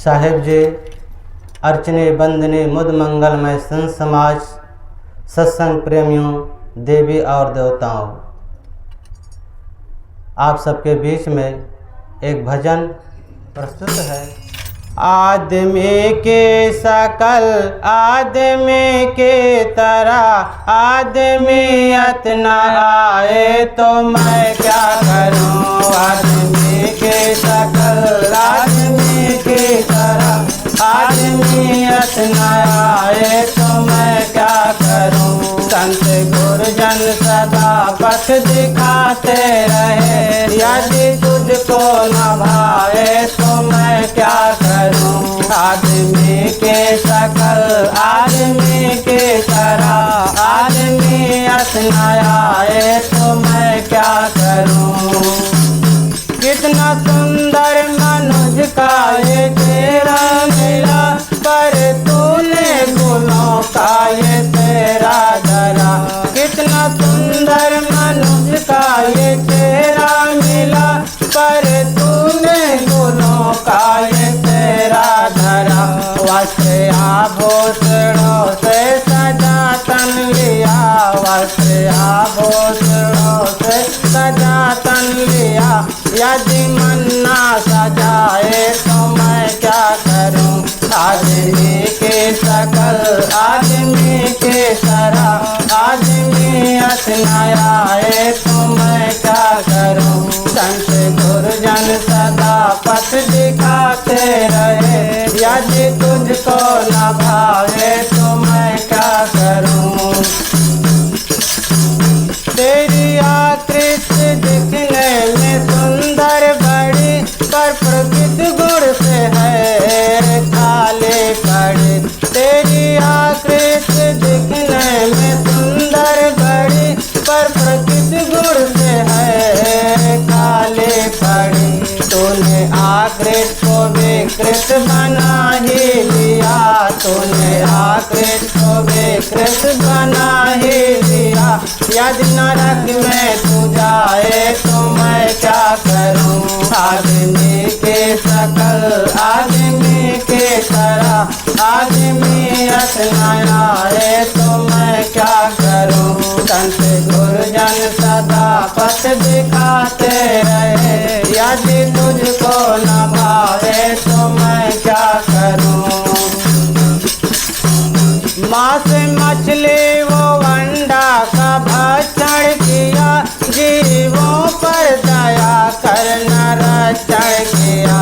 साहेब जी, अर्चने बंदने मुद मंगलमय संत समाज, सत्संग प्रेमियों, देवी और देवताओं, आप सबके बीच में एक भजन प्रस्तुत है। आदमी के सकल आदमी के तरह आदमी अतना आए तो मैं क्या करूं। आदमी के सकल आदमी के तरह आदमी अतना आए तो मैं क्या करूं। संत गुरुजन सदा पथ दिखाते रहे, यदि तुझको न भावे तो मैं क्या करूं। आदमी के सकल आदमी के तरह आदमी अतना आए तो मैं क्या करूं। कितना सुंदर मनुष्य का ये तेरा मिला, पर तूने गुनों का ये तेरा धरा। कितना सुंदर मनुष्य का ये तेरा मिला, पर तूने गुनों का ये तेरा धरा। वस्त्र आभूषणों से सजा तन लिया, वस्त्र आभूषणों से सजा तन लिया। यदि मन ना सजाए तो मैं क्या करूं। आदमी के सकल आदमी के तरह आदमी अतना आए तो मैं क्या करूं। संत गुरुजन सदा पथ दिखाते रहे, यदि तुझको न भावे तो मैं क्या करूं। तेरी आकृति दिखने में सुंदर बड़ी, पर प्रकृति गुण से है काले पड़े। तेरी आकृति दिखने में सुंदर बड़ी, पर प्रकृति गुण से है काले पड़े। तूने आकृति को विकृत बना ही लिया, तूने आकृति को विकृत बना ही लिया। यदि नरक में तू जाए तो मैं क्या करूं। आदमी के सकल आदमी के तरह आदमी अतना आए तो मैं क्या करूं। संत गुरुजन सदा पथ दिखाते रहे, यदि तुझको न भावे तो मैं क्या करूं। मांस मछली वो अंडा का भक्षण किया, जीवों पर दया कर नरक्षण किया।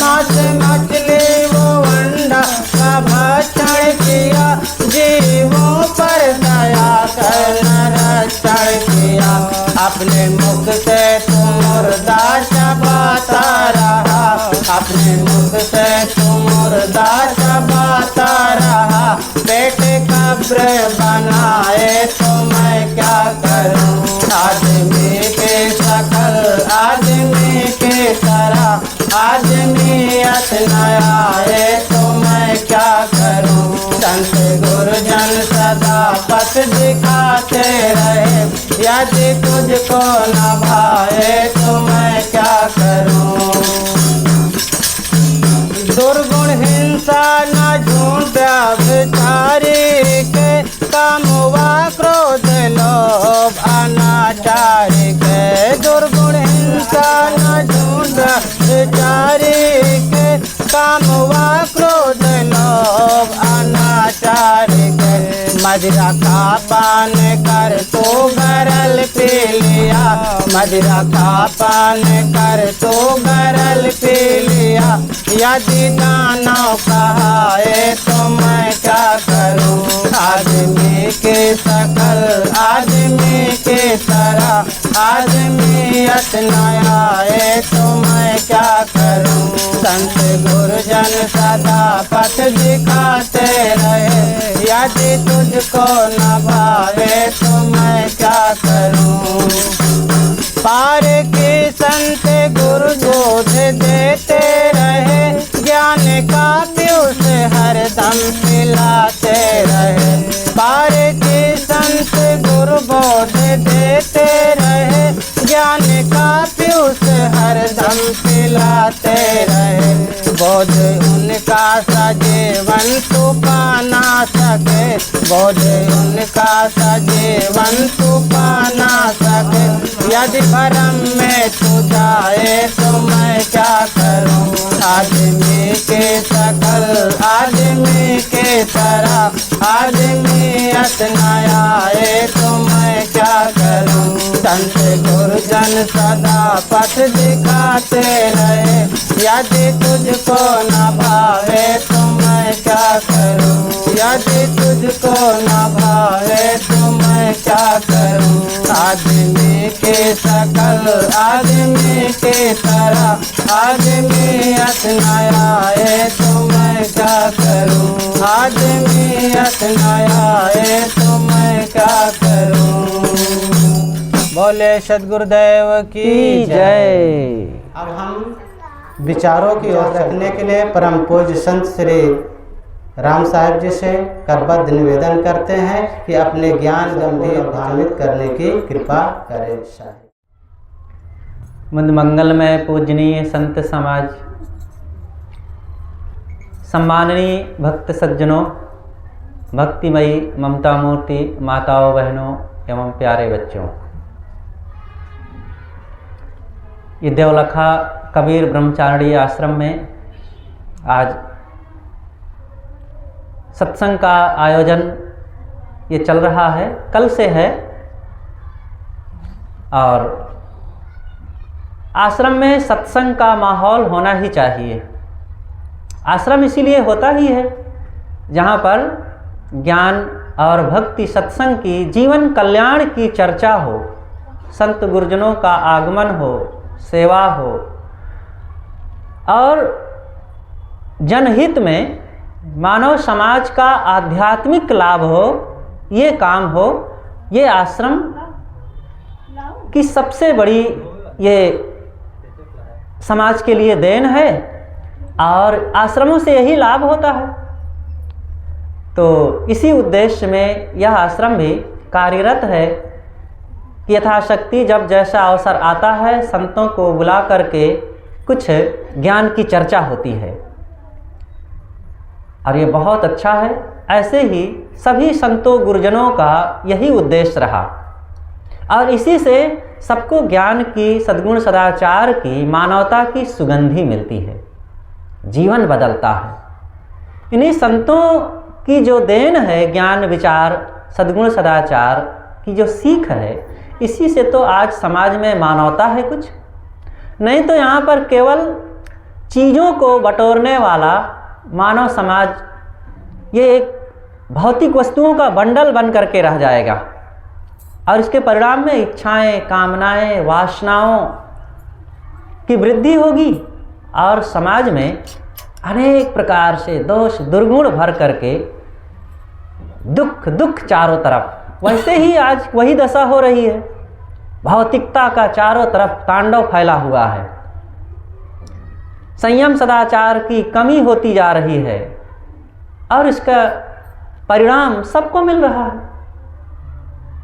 मांस मछली वो अंडा का भक्षण किया, जीवों पर दया कर नरक्षण किया। अपने मुख से तू मुर्दा चबाता रहा, अपने मुख से तू मुर्दा चबाता रहा। पेट कब्र बनाए तो मैं क्या करूं। आदमी के सकल आदमी के तरह आदमी अतना आए तो मैं क्या करूं। संत गुरुजन सदा पथ दिखाते रहे, यदि तुझको न भावे तो मैं क्या करूं। दुर्गुण हिंसा न झूठ व्यभिचारी के, कामवा क्रोध लोभ अनाचार के। दुर्गुण हिंसा न झूठ व्यभिचारी के, कामवा क्रोध लोभ अनाचार के। मदिरा का पान कर तो गरल पी लिया, मदिरा का पान कर तो गरल पी लिया। यदि दानव कहाए तो मैं क्या करूं। आदमी के सकल आदमी के तरह आदमी अतना आए तो मैं क्या करूं। संत गुरुजन सदा पथ दिखाते रहे, यदि तुझको न भावे तो मैं क्या करूं। पार के संत गुरु बोध देते रहे, ज्ञान का पीयूष हरदम पिलाते रहे। पार के संत गुरु बोध देते रहे, ज्ञान का पीयूष हरदम पिलाते रहे। बोझ उनका सजीवन तू पा ना सके, बोझ उनका सजीवन तू पा ना सके। यदि भरम में तू जाए तो मैं क्या करूं, आदमी के सकल आदमी के तरह आदमियत न आए तो मैं क्या करूं। संत गुरुजन सदा पथ दिखाते रहे, यदि तुझको न भावे तो मैं क्या करूं, यदि तुझको न भावे तो मैं क्या करूं। आदमी के सकल आदमी के तरह आदमियत न आए तो मैं क्या करूं, आदमियत न आए तो मैं क्या करूं। बोले सद्गुरुदेव की जय। अब हम विचारों की ओर रखने के लिए परम पूज्य संत श्री राम साहब जी से करबद्ध निवेदन करते हैं कि अपने ज्ञान गंभीर भावित करने की कृपा करें। मुद मंगलमय पूजनीय संत समाज, सम्माननीय भक्त सज्जनों, भक्तिमयी ममता मूर्ति माताओं, बहनों एवं प्यारे बच्चों, ये देवलखा कबीर ब्रह्मचारिणी आश्रम में आज सत्संग का आयोजन ये चल रहा है, कल से है। और आश्रम में सत्संग का माहौल होना ही चाहिए। आश्रम इसीलिए होता ही है जहाँ पर ज्ञान और भक्ति सत्संग की, जीवन कल्याण की चर्चा हो, संत गुरुजनों का आगमन हो, सेवा हो और जनहित में मानव समाज का आध्यात्मिक लाभ हो, ये काम हो। ये आश्रम की सबसे बड़ी ये समाज के लिए देन है और आश्रमों से यही लाभ होता है। तो इसी उद्देश्य में यह आश्रम भी कार्यरत है कि यथाशक्ति जब जैसा अवसर आता है संतों को बुला करके कुछ ज्ञान की चर्चा होती है और ये बहुत अच्छा है। ऐसे ही सभी संतों गुरुजनों का यही उद्देश्य रहा और इसी से सबको ज्ञान की, सद्गुण सदाचार की, मानवता की सुगंधी मिलती है, जीवन बदलता है। इन्हीं संतों की जो देन है, ज्ञान विचार सद्गुण सदाचार की जो सीख है, इसी से तो आज समाज में मानवता है कुछ। नहीं तो यहाँ पर केवल चीज़ों को बटोरने वाला मानव समाज ये एक भौतिक वस्तुओं का बंडल बन करके रह जाएगा और इसके परिणाम में इच्छाएं, कामनाएं, वासनाओं की वृद्धि होगी और समाज में अनेक प्रकार से दोष दुर्गुण भर करके दुख चारों तरफ। वैसे ही आज वही दशा हो रही है, भौतिकता का चारों तरफ तांडव फैला हुआ है, संयम सदाचार की कमी होती जा रही है और इसका परिणाम सबको मिल रहा है।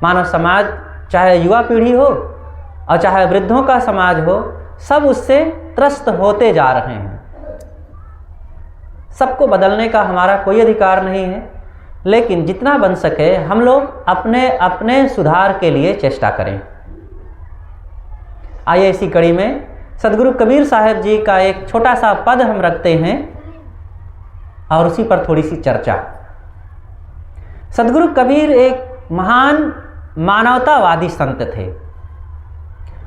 मानव समाज, चाहे युवा पीढ़ी हो और चाहे वृद्धों का समाज हो, सब उससे त्रस्त होते जा रहे हैं। सबको बदलने का हमारा कोई अधिकार नहीं है, लेकिन जितना बन सके हम लोग अपने अपने सुधार के लिए चेष्टा करें। आइए इसी कड़ी में सद्गुरु कबीर साहब जी का एक छोटा सा पद हम रखते हैं और उसी पर थोड़ी सी चर्चा। सद्गुरु कबीर एक महान मानवतावादी संत थे।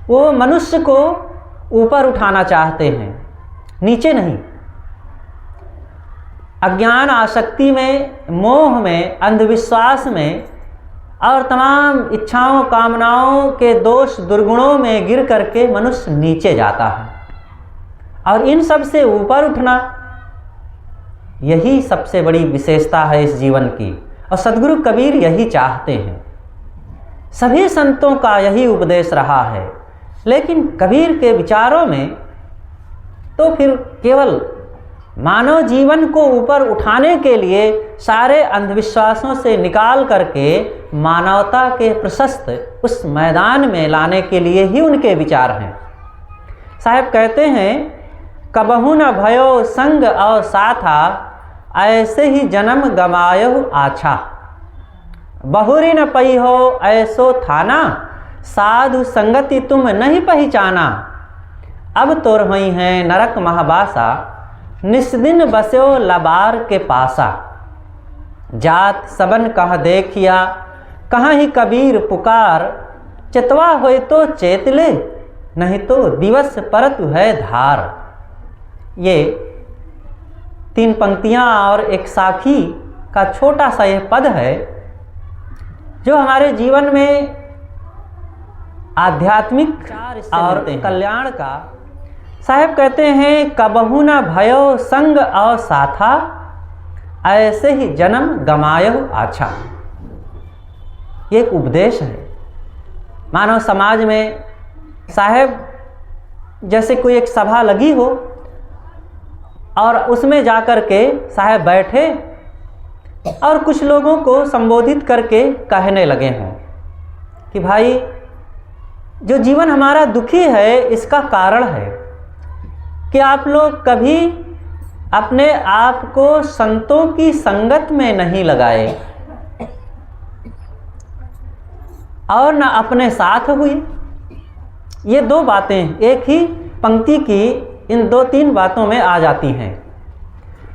वो मनुष्य को ऊपर उठाना चाहते हैं, नीचे नहीं। अज्ञान, आसक्ति में, मोह में, अंधविश्वास में और तमाम इच्छाओं, कामनाओं के दोष दुर्गुणों में गिर करके मनुष्य नीचे जाता है और इन सब से ऊपर उठना, यही सबसे बड़ी विशेषता है इस जीवन की। और सद्गुरु कबीर यही चाहते हैं, सभी संतों का यही उपदेश रहा है। लेकिन कबीर के विचारों में तो फिर केवल मानव जीवन को ऊपर उठाने के लिए सारे अंधविश्वासों से निकाल करके मानवता के प्रशस्त उस मैदान में लाने के लिए ही उनके विचार हैं। साहब कहते हैं, कबहू न भयो संग और साथा, ऐसे ही जन्म गमायहु आछा। बहुरी न पई हो ऐसो थाना, साधु संगति तुम नहीं पहचाना। अब तोर हुई हैं नरक महबासा, निस्दिन बस्यो लबार के पासा। जात सबन कह देखिया, कहाँ ही कबीर पुकार। चितवा होए तो चेत ले, नहीं तो दिवस परत है धार। ये 3 पंक्तियाँ और एक साखी का छोटा सा यह पद है जो हमारे जीवन में आध्यात्मिक और कल्याण का। साहब कहते हैं कबहू न भयो संग और साथा, ऐसे ही जन्म गमायहु आछा। ये एक उपदेश है। मानव समाज में साहब जैसे कोई एक सभा लगी हो और उसमें जाकर के साहब बैठे और कुछ लोगों को संबोधित करके कहने लगे हों कि भाई जो जीवन हमारा दुखी है इसका कारण है कि आप लोग कभी अपने आप को संतों की संगत में नहीं लगाए और न अपने साथ हुए। ये 2 बातें एक ही पंक्ति की इन 2-3 बातों में आ जाती हैं।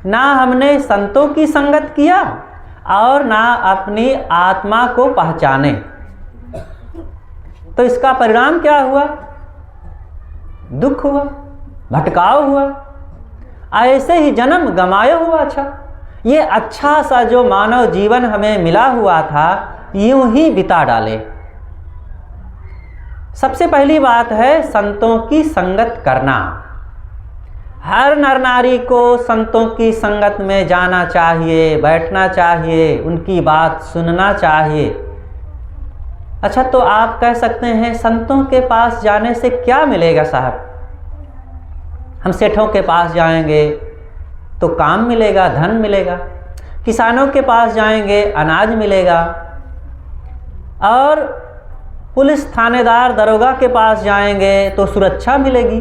ना हमने संतों की संगत किया और ना अपनी आत्मा को पहचाने, तो इसका परिणाम क्या हुआ? दुख हुआ, भटकाव हुआ, ऐसे ही जन्म गमाया हुआ। अच्छा, ये अच्छा सा जो मानव जीवन हमें मिला हुआ था यूं ही बिता डाले। सबसे पहली बात है संतों की संगत करना। हर नर नारी को संतों की संगत में जाना चाहिए, बैठना चाहिए, उनकी बात सुनना चाहिए। अच्छा, तो आप कह सकते हैं संतों के पास जाने से क्या मिलेगा साहब? हम सेठों के पास जाएंगे तो काम मिलेगा, धन मिलेगा। किसानों के पास जाएंगे अनाज मिलेगा, और पुलिस थानेदार दरोगा के पास जाएंगे तो सुरक्षा मिलेगी।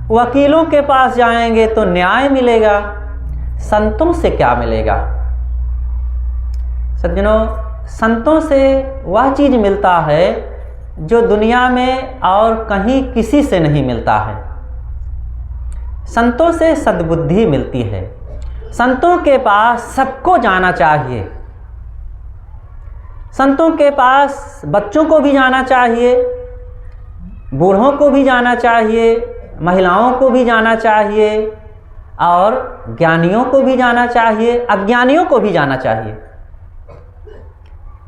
वकीलों के पास जाएंगे तो न्याय मिलेगा। संतों से क्या मिलेगा? सज्जनों, संतों से वह चीज़ मिलता है जो दुनिया में और कहीं किसी से नहीं मिलता है। संतों से सद्बुद्धि मिलती है। संतों के पास सबको जाना चाहिए। संतों के पास बच्चों को भी जाना चाहिए, बूढ़ों को भी जाना चाहिए, महिलाओं को भी जाना चाहिए, और ज्ञानियों को भी जाना चाहिए, अज्ञानियों को भी जाना चाहिए।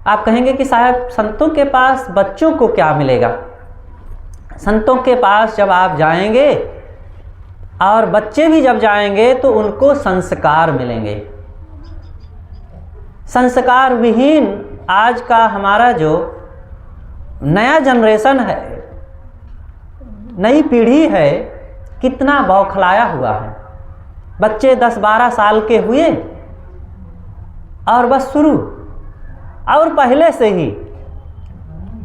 आप कहेंगे कि साहब संतों के पास बच्चों को क्या मिलेगा? संतों के पास जब आप जाएंगे और बच्चे भी जब जाएंगे तो उनको संस्कार मिलेंगे। संस्कार विहीन आज का हमारा जो नया जनरेशन है, नई पीढ़ी है, कितना बौखलाया हुआ है। बच्चे 10-12 साल के हुए और बस शुरू, और पहले से ही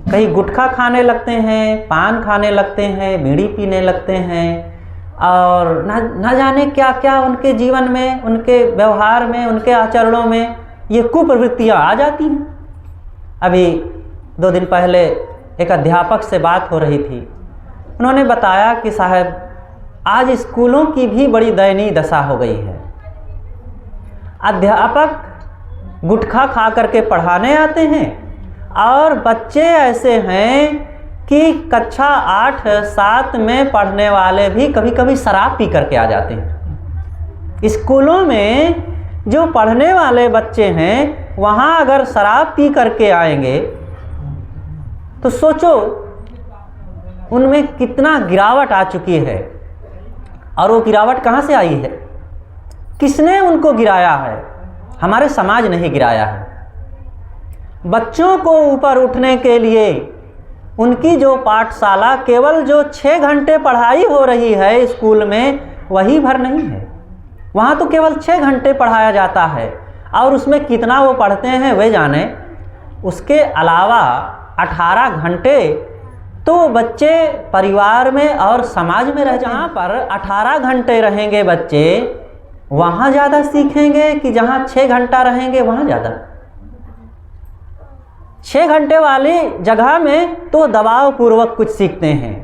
कहीं गुटखा खाने लगते हैं, पान खाने लगते हैं, बीड़ी पीने लगते हैं, और ना जाने क्या क्या उनके जीवन में, उनके व्यवहार में, उनके आचरणों में ये कुप्रवृत्तियाँ आ जाती हैं। अभी 2 दिन पहले एक अध्यापक से बात हो रही थी। उन्होंने बताया कि साहब आज स्कूलों की भी बड़ी दयनीय दशा हो गई है। अध्यापक गुटखा खा करके पढ़ाने आते हैं, और बच्चे ऐसे हैं कि कक्षा 8-7 में पढ़ने वाले भी कभी कभी शराब पी करके आ जाते हैं। स्कूलों में जो पढ़ने वाले बच्चे हैं वहाँ अगर शराब पी करके आएंगे तो सोचो उनमें कितना गिरावट आ चुकी है। और वो गिरावट कहाँ से आई है? किसने उनको गिराया है? हमारे समाज ने ही गिराया है। बच्चों को ऊपर उठने के लिए उनकी जो पाठशाला, केवल जो 6 घंटे पढ़ाई हो रही है स्कूल में, वही भर नहीं है। वहाँ तो केवल 6 घंटे पढ़ाया जाता है, और उसमें कितना वो पढ़ते हैं वे जाने। उसके अलावा 18 घंटे तो बच्चे परिवार में और समाज में रह, जहाँ पर 18 घंटे रहेंगे बच्चे वहाँ ज़्यादा सीखेंगे कि जहाँ 6 घंटा रहेंगे वहाँ ज़्यादा? 6 घंटे वाली जगह में तो दबाव पूर्वक कुछ सीखते हैं,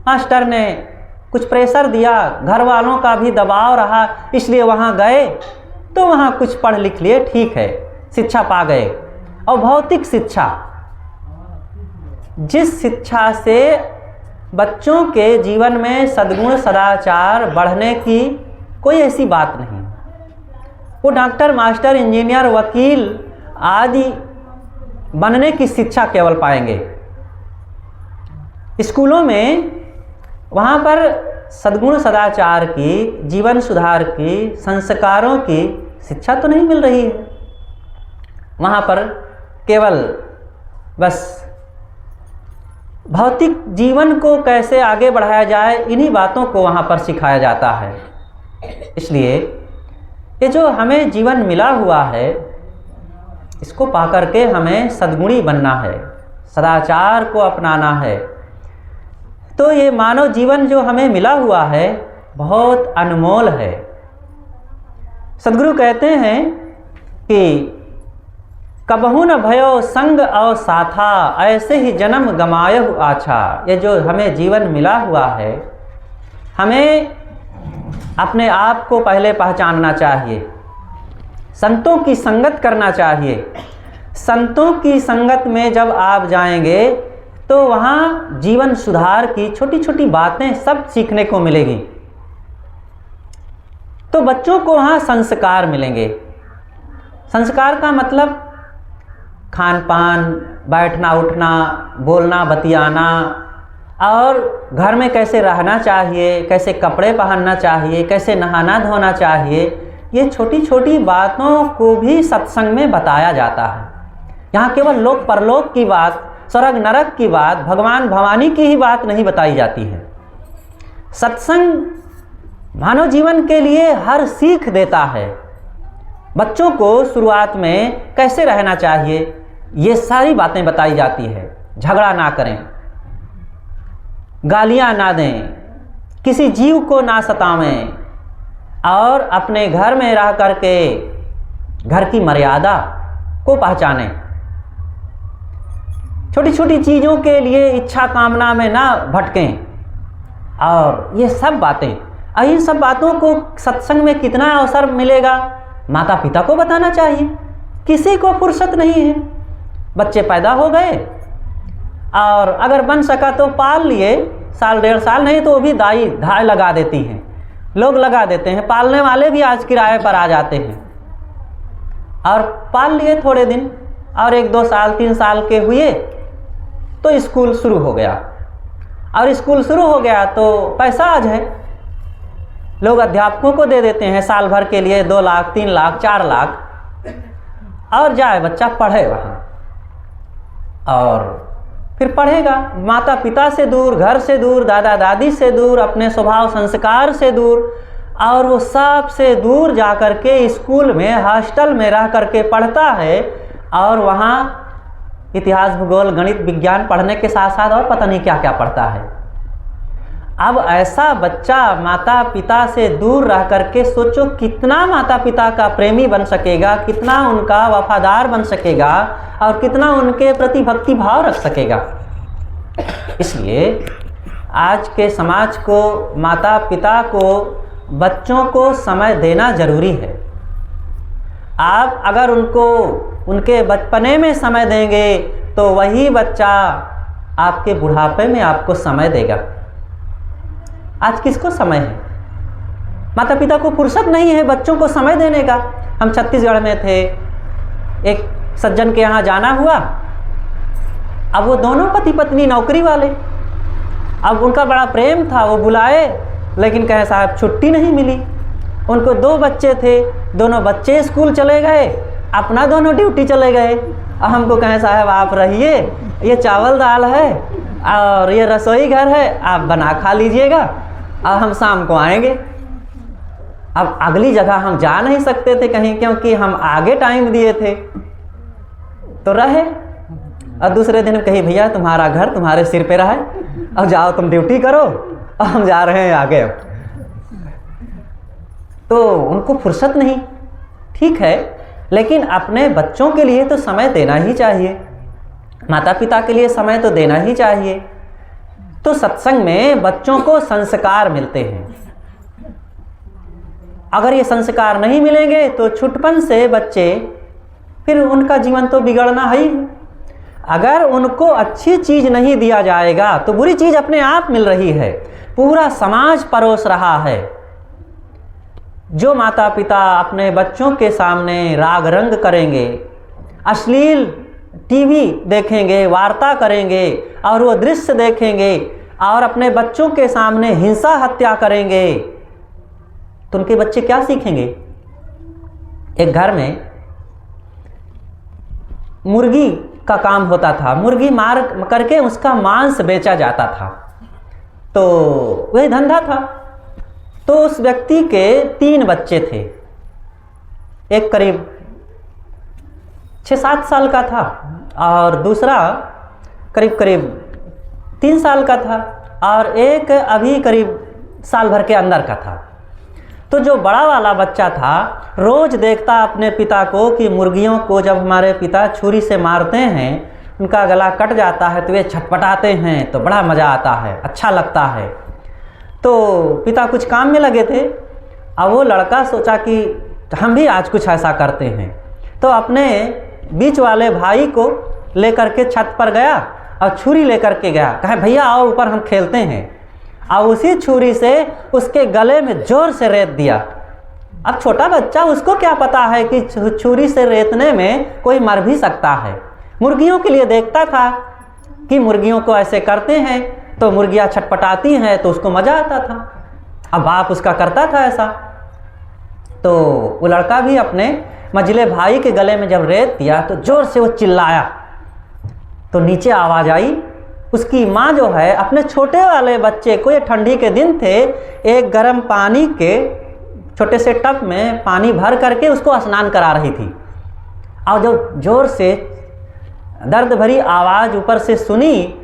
मास्टर ने कुछ प्रेशर दिया, घर वालों का भी दबाव रहा, इसलिए वहाँ गए तो वहाँ कुछ पढ़ लिख लिए, ठीक है, शिक्षा पा गए। और भौतिक शिक्षा, जिस शिक्षा से बच्चों के जीवन में सद्गुण सदाचार बढ़ने की कोई ऐसी बात नहीं, वो डॉक्टर, मास्टर, इंजीनियर, वकील आदि बनने की शिक्षा केवल पाएंगे। स्कूलों में वहाँ पर सद्गुण सदाचार की, जीवन सुधार की, संस्कारों की शिक्षा तो नहीं मिल रही है। वहाँ पर केवल बस भौतिक जीवन को कैसे आगे बढ़ाया जाए, इन्हीं बातों को वहाँ पर सिखाया जाता है। इसलिए ये जो हमें जीवन मिला हुआ है, इसको पाकर के हमें सद्गुणी बनना है, सदाचार को अपनाना है। तो ये मानव जीवन जो हमें मिला हुआ है बहुत अनमोल है। सद्गुरु कहते हैं कि कबहू न भयो संग और साथा, ऐसे ही जन्म गमायहु आछा। ये जो हमें जीवन मिला हुआ है, हमें अपने आप को पहले पहचानना चाहिए, संतों की संगत करना चाहिए। संतों की संगत में जब आप जाएंगे तो वहाँ जीवन सुधार की छोटी छोटी बातें सब सीखने को मिलेगी। तो बच्चों को वहाँ संस्कार मिलेंगे। संस्कार का मतलब खान पान, बैठना उठना, बोलना बतियाना, और घर में कैसे रहना चाहिए, कैसे कपड़े पहनना चाहिए, कैसे नहाना धोना चाहिए, ये छोटी छोटी बातों को भी सत्संग में बताया जाता है। यहाँ केवल लोक परलोक की बात, स्वर्ग नरक की बात, भगवान भवानी की ही बात नहीं बताई जाती है। सत्संग मानव जीवन के लिए हर सीख देता है। बच्चों को शुरुआत में कैसे रहना चाहिए, ये सारी बातें बताई जाती है। झगड़ा ना करें, गालियाँ ना दें, किसी जीव को ना सतावें, और अपने घर में रह करके घर की मर्यादा को पहचानें। छोटी छोटी चीज़ों के लिए इच्छा कामना में ना भटकें। और ये सब बातें, और इन सब बातों को सत्संग में कितना अवसर मिलेगा, माता पिता को बताना चाहिए। किसी को फुर्सत नहीं है, बच्चे पैदा हो गए और अगर बन सका तो पाल लिए, साल डेढ़ साल, नहीं तो वो भी दाई धाय लगा देती हैं, लोग लगा देते हैं। पालने वाले भी आज किराए पर आ जाते हैं, और पाल लिए थोड़े दिन, और 1-2 साल 3 साल के हुए तो स्कूल शुरू हो गया, और स्कूल शुरू हो गया तो पैसा आज है, लोग अध्यापकों को दे देते हैं साल भर के लिए 2 लाख 3 लाख 4 लाख, और जाए बच्चा पढ़े वहाँ, और फिर पढ़ेगा माता पिता से दूर, घर से दूर, दादा दादी से दूर, अपने स्वभाव संस्कार से दूर, और वो सब से दूर जा कर के स्कूल में, हॉस्टल में रह कर के पढ़ता है, और वहाँ इतिहास, भूगोल, गणित, विज्ञान पढ़ने के साथ साथ और पता नहीं क्या क्या पढ़ता है। अब ऐसा बच्चा माता पिता से दूर रह करके सोचो कितना माता पिता का प्रेमी बन सकेगा, कितना उनका वफादार बन सकेगा, और कितना उनके प्रति भक्ति भाव रख सकेगा। इसलिए आज के समाज को, माता पिता को, बच्चों को समय देना जरूरी है। आप अगर उनको उनके बचपने में समय देंगे तो वही बच्चा आपके बुढ़ापे में आपको समय देगा। आज किसको समय है? माता पिता को फुर्सत नहीं है बच्चों को समय देने का। हम छत्तीसगढ़ में थे, एक सज्जन के यहाँ जाना हुआ। अब वो दोनों पति पत्नी नौकरी वाले, अब उनका बड़ा प्रेम था, वो बुलाए लेकिन कहे साहब छुट्टी नहीं मिली। उनको 2 बच्चे थे, दोनों बच्चे स्कूल चले गए, अपना दोनों ड्यूटी चले गए, और हमको कहें साहब आप रहिए, ये चावल दाल है और ये रसोई घर है, आप बना खा लीजिएगा और हम शाम को आएंगे। अब अगली जगह हम जा नहीं सकते थे कहीं, क्योंकि हम आगे टाइम दिए थे, तो रहे। और दूसरे दिन कही भैया तुम्हारा घर तुम्हारे सिर पे रहा है, अब जाओ तुम ड्यूटी करो, और हम जा रहे हैं आगे। तो उनको फुर्सत नहीं, ठीक है, लेकिन अपने बच्चों के लिए तो समय देना ही चाहिए, माता पिता के लिए समय तो देना ही चाहिए। तो सत्संग में बच्चों को संस्कार मिलते हैं। अगर ये संस्कार नहीं मिलेंगे तो छुटपन से बच्चे, फिर उनका जीवन तो बिगड़ना ही है। अगर उनको अच्छी चीज़ नहीं दिया जाएगा तो बुरी चीज़ अपने आप मिल रही है, पूरा समाज परोस रहा है। जो माता पिता अपने बच्चों के सामने राग रंग करेंगे, अश्लील टीवी देखेंगे, वार्ता करेंगे और वो दृश्य देखेंगे और अपने बच्चों के सामने हिंसा हत्या करेंगे, तो उनके बच्चे क्या सीखेंगे? एक घर में मुर्गी का काम होता था, मुर्गी मार करके उसका मांस बेचा जाता था, तो वही धंधा था। तो उस व्यक्ति के 3 बच्चे थे, एक करीब 6-7 साल का था और दूसरा करीब 3 साल का था और एक अभी करीब साल भर के अंदर का था। तो जो बड़ा वाला बच्चा था रोज़ देखता अपने पिता को कि मुर्गियों को जब हमारे पिता छुरी से मारते हैं, उनका गला कट जाता है तो वे छटपटाते हैं, तो बड़ा मज़ा आता है, अच्छा लगता है। तो पिता कुछ काम में लगे थे। अब वो लड़का सोचा कि हम भी आज कुछ ऐसा करते हैं, तो अपने बीच वाले भाई को लेकर के छत पर गया और छुरी लेकर के गया, कहा भैया आओ ऊपर हम खेलते हैं, और उसी छुरी से उसके गले में जोर से रेत दिया। अब छोटा बच्चा, उसको क्या पता है कि छुरी से रेतने में कोई मर भी सकता है। मुर्गियों के लिए देखता था कि मुर्गियों को ऐसे करते हैं तो मुर्गियाँ छटपटाती हैं, तो उसको मज़ा आता था। अब बाप उसका करता था ऐसा, तो वो लड़का भी अपने मझले भाई के गले में जब रेत दिया तो ज़ोर से वो चिल्लाया, तो नीचे आवाज़ आई। उसकी माँ जो है अपने छोटे वाले बच्चे को, ये ठंडी के दिन थे, एक गर्म पानी के छोटे से टब में पानी भर करके उसको स्नान करा रही थी। और जब जोर से दर्द भरी आवाज़ ऊपर से सुनी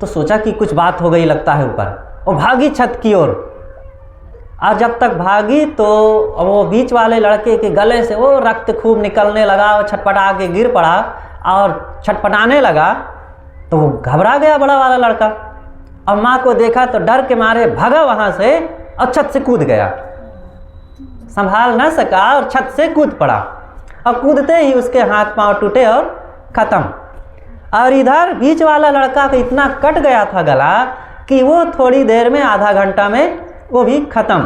तो सोचा कि कुछ बात हो गई लगता है ऊपर, वो भागी छत की ओर। और जब तक भागी तो वो बीच वाले लड़के के गले से वो रक्त खूब निकलने लगा, वो छटपटा के गिर पड़ा और छटपटाने लगा। तो वो घबरा गया बड़ा वाला लड़का, और माँ को देखा तो डर के मारे भागा वहाँ से और छत से कूद गया, संभाल ना सका और छत से कूद पड़ा। और कूदते ही उसके हाथ पांव टूटे और ख़त्म। और इधर बीच वाला लड़का का इतना कट गया था गला कि वो थोड़ी देर में, आधा घंटा में वो भी ख़त्म।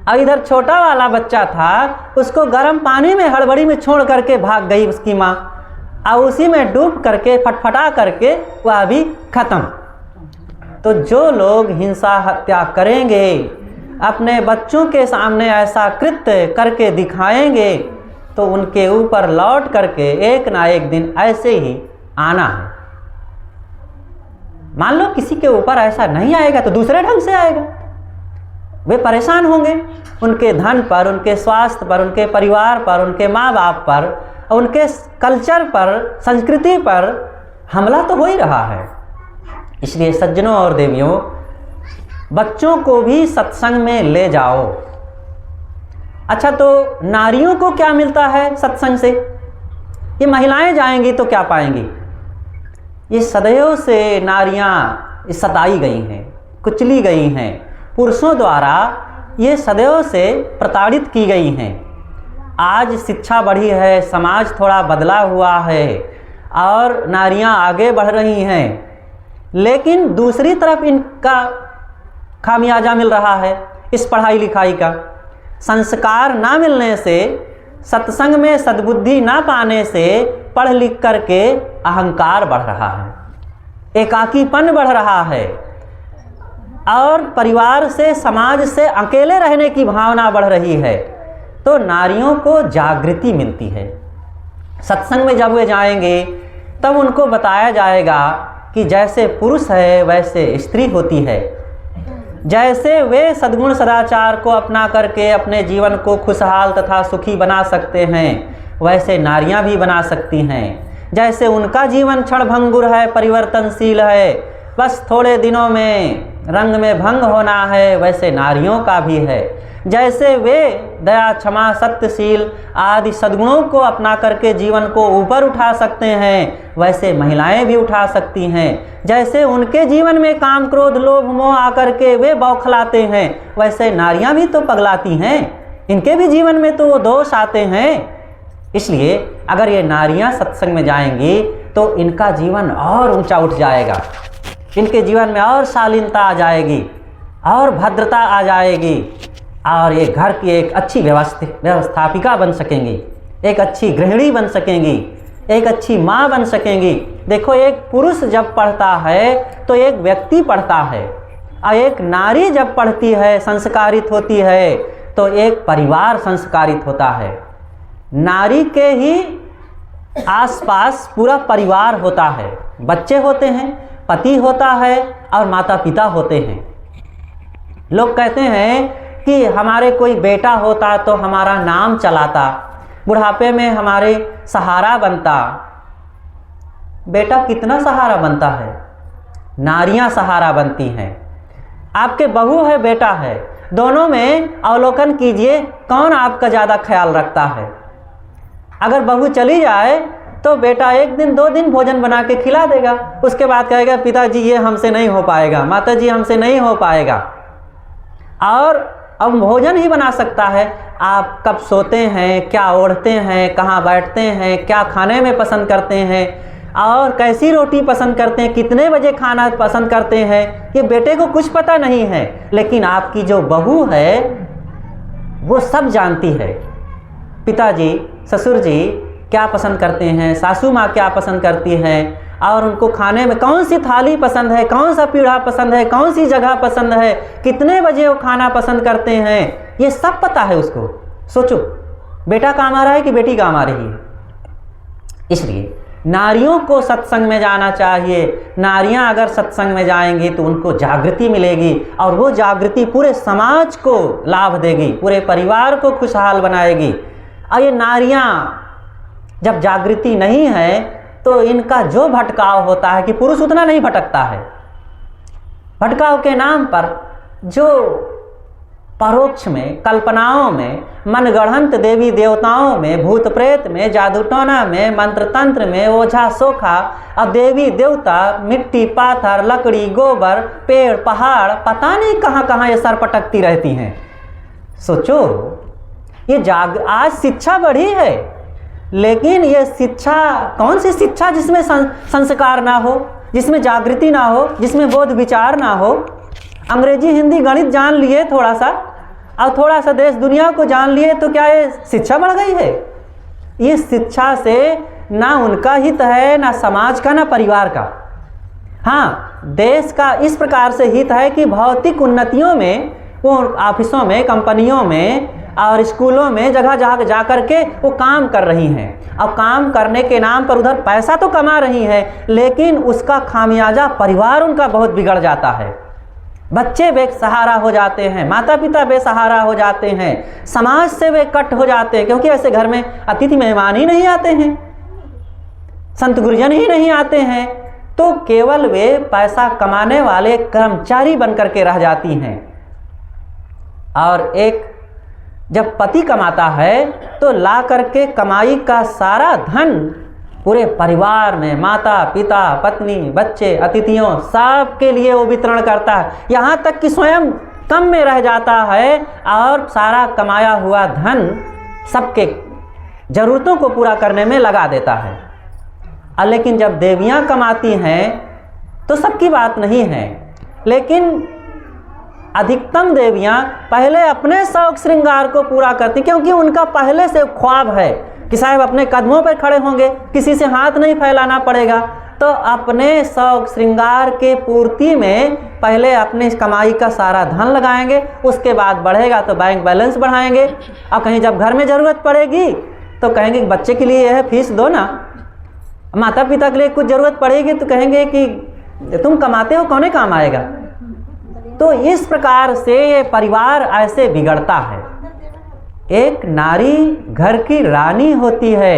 और इधर छोटा वाला बच्चा था, उसको गर्म पानी में हड़बड़ी में छोड़ करके भाग गई उसकी माँ, और उसी में डूब करके फटफटा करके वह भी ख़त्म। तो जो लोग हिंसा हत्या करेंगे, अपने बच्चों के सामने ऐसा कृत्य करके दिखाएंगे, तो उनके ऊपर लौट करके एक ना एक दिन ऐसे ही आना है। मान लो किसी के ऊपर ऐसा नहीं आएगा तो दूसरे ढंग से आएगा। वे परेशान होंगे, उनके धन पर, उनके स्वास्थ्य पर, उनके परिवार पर, उनके माँ बाप पर, उनके कल्चर पर, संस्कृति पर हमला तो हो ही रहा है। इसलिए सज्जनों और देवियों, बच्चों को भी सत्संग में ले जाओ। अच्छा, तो नारियों को क्या मिलता है सत्संग से? ये महिलाएं जाएंगी तो क्या पाएंगी? ये सदैव से नारियां सताई गई हैं, कुचली गई हैं, पुरुषों द्वारा ये सदैव से प्रताड़ित की गई हैं। आज शिक्षा बढ़ी है, समाज थोड़ा बदला हुआ है और नारियां आगे बढ़ रही हैं, लेकिन दूसरी तरफ इनका खामियाजा मिल रहा है इस पढ़ाई लिखाई का। संस्कार ना मिलने से, सत्संग में सद्बुद्धि ना पाने से पढ़ लिख करके अहंकार बढ़ रहा है, एकाकीपन बढ़ रहा है और परिवार से, समाज से अकेले रहने की भावना बढ़ रही है। तो नारियों को जागृति मिलती है। सत्संग में जब वे जाएंगे तब उनको बताया जाएगा कि जैसे पुरुष है वैसे स्त्री होती है, जैसे वे सद्गुण सदाचार को अपना करके अपने जीवन को खुशहाल तथा सुखी बना सकते हैं, वैसे नारियां भी बना सकती हैं। जैसे उनका जीवन क्षणभंगुर है, परिवर्तनशील है, बस थोड़े दिनों में रंग में भंग होना है, वैसे नारियों का भी है। जैसे वे दया, क्षमा, सत्यशील आदि सद्गुणों को अपना करके जीवन को ऊपर उठा सकते हैं, वैसे महिलाएं भी उठा सकती हैं। जैसे उनके जीवन में काम, क्रोध, लोभ, मोह आकर के वे बौखलाते हैं, वैसे नारियां भी तो पगलाती हैं, इनके भी जीवन में तो वो दोष आते हैं। इसलिए अगर ये नारियां सत्संग में जाएंगी तो इनका जीवन और ऊंचा उठ जाएगा, इनके जीवन में और शालीनता आ जाएगी और भद्रता आ जाएगी, और ये घर की एक अच्छी व्यवस्थापिका बन सकेंगी, एक अच्छी गृहिणी बन सकेंगी, एक अच्छी माँ बन सकेंगी। देखो, एक पुरुष जब पढ़ता है तो एक व्यक्ति पढ़ता है, और एक नारी जब पढ़ती है, संस्कारित होती है, तो एक परिवार संस्कारित होता है। नारी के ही आसपास पूरा परिवार होता है, बच्चे होते हैं, पति होता है और माता पिता होते हैं। लोग कहते हैं कि हमारे कोई बेटा होता तो हमारा नाम चलाता, बुढ़ापे में हमारे सहारा बनता। बेटा कितना सहारा बनता है? नारियां सहारा बनती हैं। आपके बहू है, बेटा है, दोनों में अवलोकन कीजिए कौन आपका ज़्यादा ख्याल रखता है। अगर बहू चली जाए तो बेटा 1 दिन 2 दिन भोजन बना के खिला देगा, उसके बाद कहेगा पिताजी ये हमसे नहीं हो पाएगा, माताजी हमसे नहीं हो पाएगा। और अब भोजन ही बना सकता है, आप कब सोते हैं, क्या ओढ़ते हैं, कहाँ बैठते हैं, क्या खाने में पसंद करते हैं और कैसी रोटी पसंद करते हैं, कितने बजे खाना पसंद करते हैं, ये बेटे को कुछ पता नहीं है। लेकिन आपकी जो बहू है वो सब जानती है। पिताजी, ससुर जी क्या पसंद करते हैं, सासू माँ क्या पसंद करती हैं, और उनको खाने में कौन सी थाली पसंद है, कौन सा पीढ़ा पसंद है, कौन सी जगह पसंद है, कितने बजे वो खाना पसंद करते हैं, ये सब पता है उसको। सोचो, बेटा काम आ रहा है कि बेटी काम आ रही है। इसलिए नारियों को सत्संग में जाना चाहिए। नारियां अगर सत्संग में जाएंगी तो उनको जागृति मिलेगी, और वो जागृति पूरे समाज को लाभ देगी, पूरे परिवार को खुशहाल बनाएगी। और ये नारियां जब जागृति नहीं है तो इनका जो भटकाव होता है कि पुरुष उतना नहीं भटकता है, भटकाव के नाम पर जो परोक्ष में, कल्पनाओं में, मनगढ़ंत देवी देवताओं में, भूत प्रेत में, जादू टोना में, मंत्र तंत्र में, ओझा सोखा, अब देवी देवता, मिट्टी, पाथर, लकड़ी, गोबर, पेड़, पहाड़, पता नहीं कहाँ कहाँ ये सर पटकती रहती हैं। सोचो, ये आज शिक्षा बढ़ी है, लेकिन ये शिक्षा कौन सी शिक्षा जिसमें संस्कार ना हो, जिसमें जागृति ना हो, जिसमें बोध विचार ना हो। अंग्रेजी, हिंदी, गणित जान लिए थोड़ा सा, और थोड़ा सा देश दुनिया को जान लिए, तो क्या ये शिक्षा बढ़ गई है? ये शिक्षा से ना उनका हित है, ना समाज का, ना परिवार का। हाँ, देश का इस प्रकार से हित है कि भौतिक उन्नतियों में, वो ऑफिसों में, कंपनियों में और स्कूलों में जगह जगह जा कर के वो काम कर रही हैं। अब काम करने के नाम पर उधर पैसा तो कमा रही हैं, लेकिन उसका खामियाजा परिवार उनका बहुत बिगड़ जाता है। बच्चे बेसहारा हो जाते हैं, माता पिता बेसहारा हो जाते हैं, समाज से वे कट हो जाते हैं, क्योंकि ऐसे घर में अतिथि मेहमान ही नहीं आते हैं, संत गुरुजन ही नहीं आते हैं, तो केवल वे पैसा कमाने वाले कर्मचारी बन करके रह जाती हैं। और एक जब पति कमाता है तो ला करके कमाई का सारा धन पूरे परिवार में, माता पिता, पत्नी, बच्चे, अतिथियों, सब के लिए वो वितरण करता है। यहाँ तक कि स्वयं कम में रह जाता है और सारा कमाया हुआ धन सबके ज़रूरतों को पूरा करने में लगा देता है। लेकिन जब देवियाँ कमाती हैं तो सबकी बात नहीं है, लेकिन अधिकतम देवियाँ पहले अपने शौक श्रृंगार को पूरा करती, क्योंकि उनका पहले से ख्वाब है कि साहब अपने कदमों पर खड़े होंगे, किसी से हाथ नहीं फैलाना पड़ेगा। तो अपने शौक श्रृंगार के पूर्ति में पहले अपने कमाई का सारा धन लगाएंगे, उसके बाद बढ़ेगा तो बैंक बैलेंस बढ़ाएंगे, और कहीं जब घर में ज़रूरत पड़ेगी तो कहेंगे बच्चे के लिए यह फीस दो ना, माता पिता के लिए कुछ ज़रूरत पड़ेगी तो कहेंगे कि तुम कमाते हो, कौन काम आएगा। तो इस प्रकार से ये परिवार ऐसे बिगड़ता है। एक नारी घर की रानी होती है,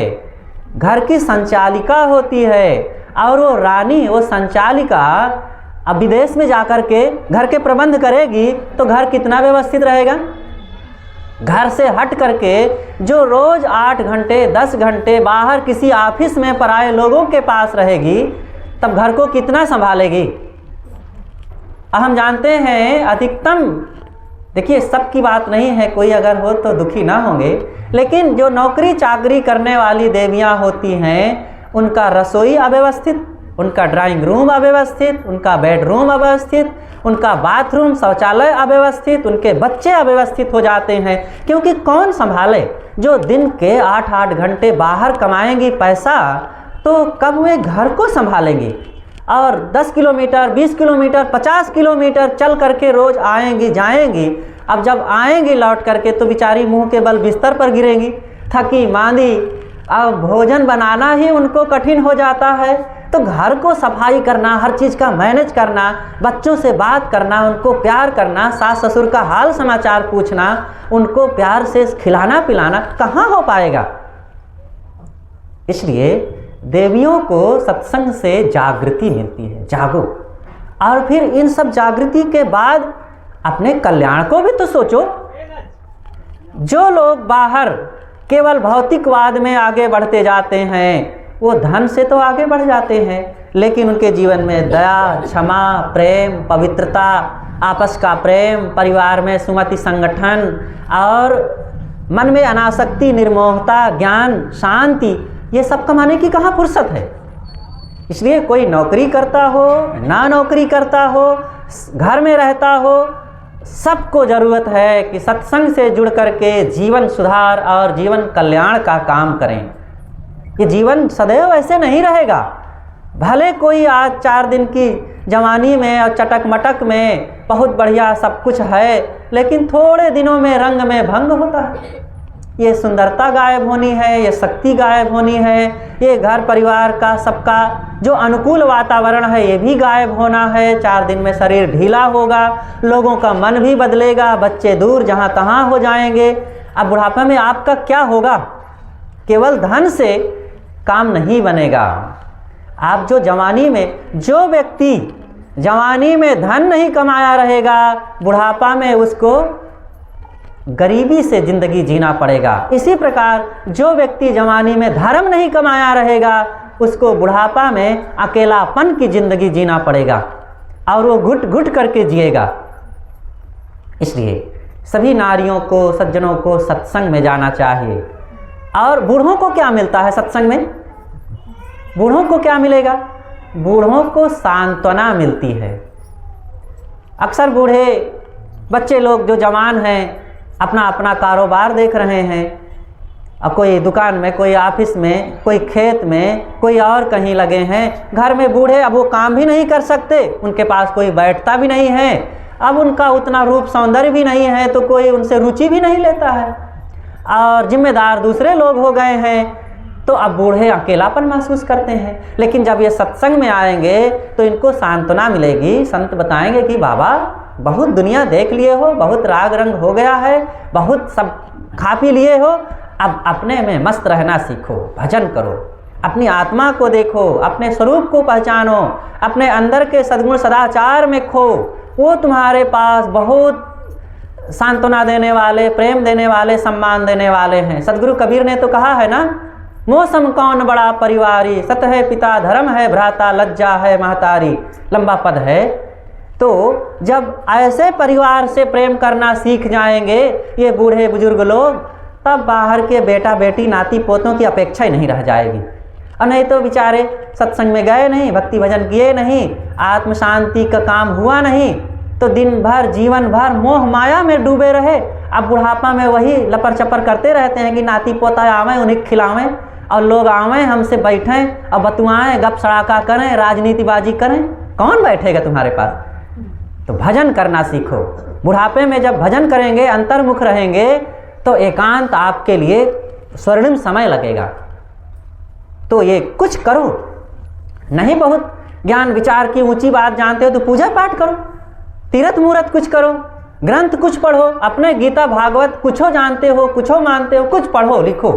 घर की संचालिका होती है, और वो रानी, वो संचालिका अब विदेश में जाकर के घर के प्रबंध करेगी तो घर कितना व्यवस्थित रहेगा। घर से हट करके जो रोज 8 घंटे 10 घंटे बाहर किसी ऑफिस में पराए लोगों के पास रहेगी, तब घर को कितना संभालेगी। हम जानते हैं अधिकतम, देखिए सबकी बात नहीं है, कोई अगर हो तो दुखी ना होंगे, लेकिन जो नौकरी चाकरी करने वाली देवियां होती हैं उनका रसोई अव्यवस्थित, उनका ड्राइंग रूम अव्यवस्थित, उनका बेडरूम अव्यवस्थित, उनका बाथरूम शौचालय अव्यवस्थित, उनके बच्चे अव्यवस्थित हो जाते हैं। क्योंकि कौन संभाले। जो दिन के 8-8 घंटे बाहर कमाएंगी पैसा, तो कब वे घर को संभालेंगी। और 10 किलोमीटर 20 किलोमीटर 50 किलोमीटर चल करके रोज आएंगी जाएंगी। अब जब आएंगी लौट करके तो बेचारी मुंह के बल बिस्तर पर गिरेंगी, थकी मांदी। अब भोजन बनाना ही उनको कठिन हो जाता है, तो घर को सफाई करना, हर चीज़ का मैनेज करना, बच्चों से बात करना, उनको प्यार करना, सास ससुर का हाल समाचार पूछना, उनको प्यार से खिलाना पिलाना कहाँ हो पाएगा। इसलिए देवियों को सत्संग से जागृति मिलती है, जागो। और फिर इन सब जागृति के बाद अपने कल्याण को भी तो सोचो। जो लोग बाहर केवल भौतिकवाद में आगे बढ़ते जाते हैं, वो धन से तो आगे बढ़ जाते हैं, लेकिन उनके जीवन में दया, क्षमा, प्रेम, पवित्रता, आपस का प्रेम, परिवार में सुमति संगठन और मन में अनासक्ति, निर्मोहता, ज्ञान, शांति, ये सब कमाने की कहाँ फुर्सत है। इसलिए कोई नौकरी करता हो ना नौकरी करता हो, घर में रहता हो, सबको ज़रूरत है कि सत्संग से जुड़ करके जीवन सुधार और जीवन कल्याण का काम करें। ये जीवन सदैव ऐसे नहीं रहेगा। भले कोई आज 4 दिन की जवानी में और चटक मटक में बहुत बढ़िया सब कुछ है, लेकिन थोड़े दिनों में रंग में भंग होता है। ये सुंदरता गायब होनी है, ये शक्ति गायब होनी है, ये घर परिवार का सबका जो अनुकूल वातावरण है ये भी गायब होना है। 4 दिन में शरीर ढीला होगा, लोगों का मन भी बदलेगा, बच्चे दूर जहाँ तहाँ हो जाएंगे। अब बुढ़ापे में आपका क्या होगा। केवल धन से काम नहीं बनेगा। आप जो जवानी में, जो व्यक्ति जवानी में धन नहीं कमाया रहेगा, बुढ़ापा में उसको गरीबी से ज़िंदगी जीना पड़ेगा। इसी प्रकार जो व्यक्ति जवानी में धर्म नहीं कमाया रहेगा, उसको बुढ़ापा में अकेलापन की ज़िंदगी जीना पड़ेगा और वो घुट घुट करके जिएगा। इसलिए सभी नारियों को, सज्जनों को सत्संग में जाना चाहिए। और बूढ़ों को क्या मिलता है सत्संग में? बूढ़ों को क्या मिलेगा? बूढ़ों को सांत्वना मिलती है। अक्सर बूढ़े बच्चे लोग जो जवान हैं अपना अपना कारोबार देख रहे हैं, अब कोई दुकान में, कोई ऑफिस में, कोई खेत में, कोई और कहीं लगे हैं। घर में बूढ़े अब वो काम भी नहीं कर सकते, उनके पास कोई बैठता भी नहीं है, अब उनका उतना रूप सौंदर्य भी नहीं है, तो कोई उनसे रुचि भी नहीं लेता है और जिम्मेदार दूसरे लोग हो गए हैं। तो अब बूढ़े अकेलापन महसूस करते हैं। लेकिन जब ये सत्संग में आएंगे तो इनको सांत्वना मिलेगी। संत बताएंगे कि बाबा बहुत दुनिया देख लिए हो, बहुत राग रंग हो गया है, बहुत सब खा पी लिए हो, अब अपने में मस्त रहना सीखो, भजन करो, अपनी आत्मा को देखो, अपने स्वरूप को पहचानो, अपने अंदर के सद्गुण सदाचार में खो। वो तुम्हारे पास बहुत सांत्वना देने वाले, प्रेम देने वाले, सम्मान देने वाले हैं। सदगुरु कबीर ने तो कहा है ना, मौसम कौन बड़ा परिवारी, सत है पिता धर्म है भ्राता, लज्जा है महतारी। लंबा पद है। तो जब ऐसे परिवार से प्रेम करना सीख जाएंगे ये बूढ़े बुजुर्ग लोग, तब बाहर के बेटा बेटी नाती पोतों की अपेक्षा ही नहीं रह जाएगी। और नहीं तो बेचारे सत्संग में गए नहीं, भक्ति भजन किए नहीं, आत्म शांति का काम हुआ नहीं, तो दिन भर जीवन भर मोह माया में डूबे रहे। अब बुढ़ापा में वही लपर चपर करते रहते हैं कि नाती पोता आवें, उन्हें खिलावें, और लोग आवें हमसे बैठें और बतुआएं, गप सड़ाका करें, राजनीतिबाजी करें। कौन बैठेगा तुम्हारे पास? तो भजन करना सीखो। बुढ़ापे में जब भजन करेंगे, अंतर्मुख रहेंगे, तो एकांत आपके लिए स्वर्णिम समय लगेगा। तो ये कुछ करो, नहीं बहुत ज्ञान विचार की ऊंची बात जानते हो तो पूजा पाठ करो, तीर्थ मूर्त कुछ करो, ग्रंथ कुछ पढ़ो, अपने गीता भागवत कुछो जानते हो, कुछो मानते हो, कुछ पढ़ो लिखो।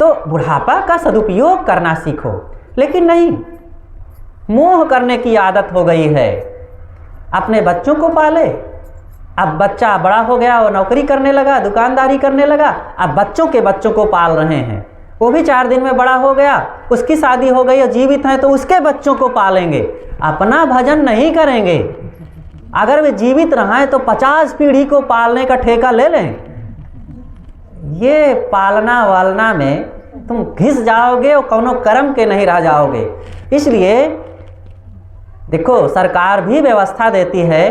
तो बुढ़ापा का सदुपयोग करना सीखो। लेकिन नहीं, मोह करने की आदत हो गई है। अपने बच्चों को पाले। अब बच्चा बड़ा हो गया, वो नौकरी करने लगा, दुकानदारी करने लगा, अब बच्चों के बच्चों को पाल रहे हैं। वो भी 4 दिन में बड़ा हो गया, उसकी शादी हो गई और जीवित हैं तो उसके बच्चों को पालेंगे, अपना भजन नहीं करेंगे। अगर वे जीवित रहें तो 50 पीढ़ी को पालने का ठेका ले लें। ये पालना वालना में तुम घिस जाओगे और कौनो कर्म के नहीं रह जाओगे। इसलिए देखो, सरकार भी व्यवस्था देती है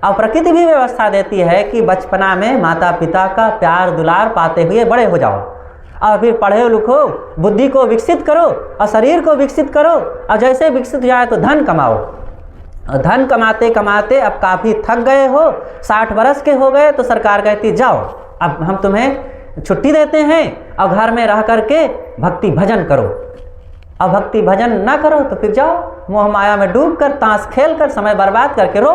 और प्रकृति भी व्यवस्था देती है कि बचपना में माता पिता का प्यार दुलार पाते हुए बड़े हो जाओ और फिर पढ़ो लिखो, बुद्धि को विकसित करो और शरीर को विकसित करो, और जैसे विकसित हो जाए तो धन कमाओ। और धन कमाते कमाते अब काफ़ी थक गए हो, 60 बरस के हो गए, तो सरकार कहती जाओ अब हम तुम्हें छुट्टी देते हैं और घर में रह करके भक्ति भजन करो। और भक्ति भजन ना करो तो फिर जाओ मोह माया में डूब कर ताश खेल कर समय बर्बाद करके रो।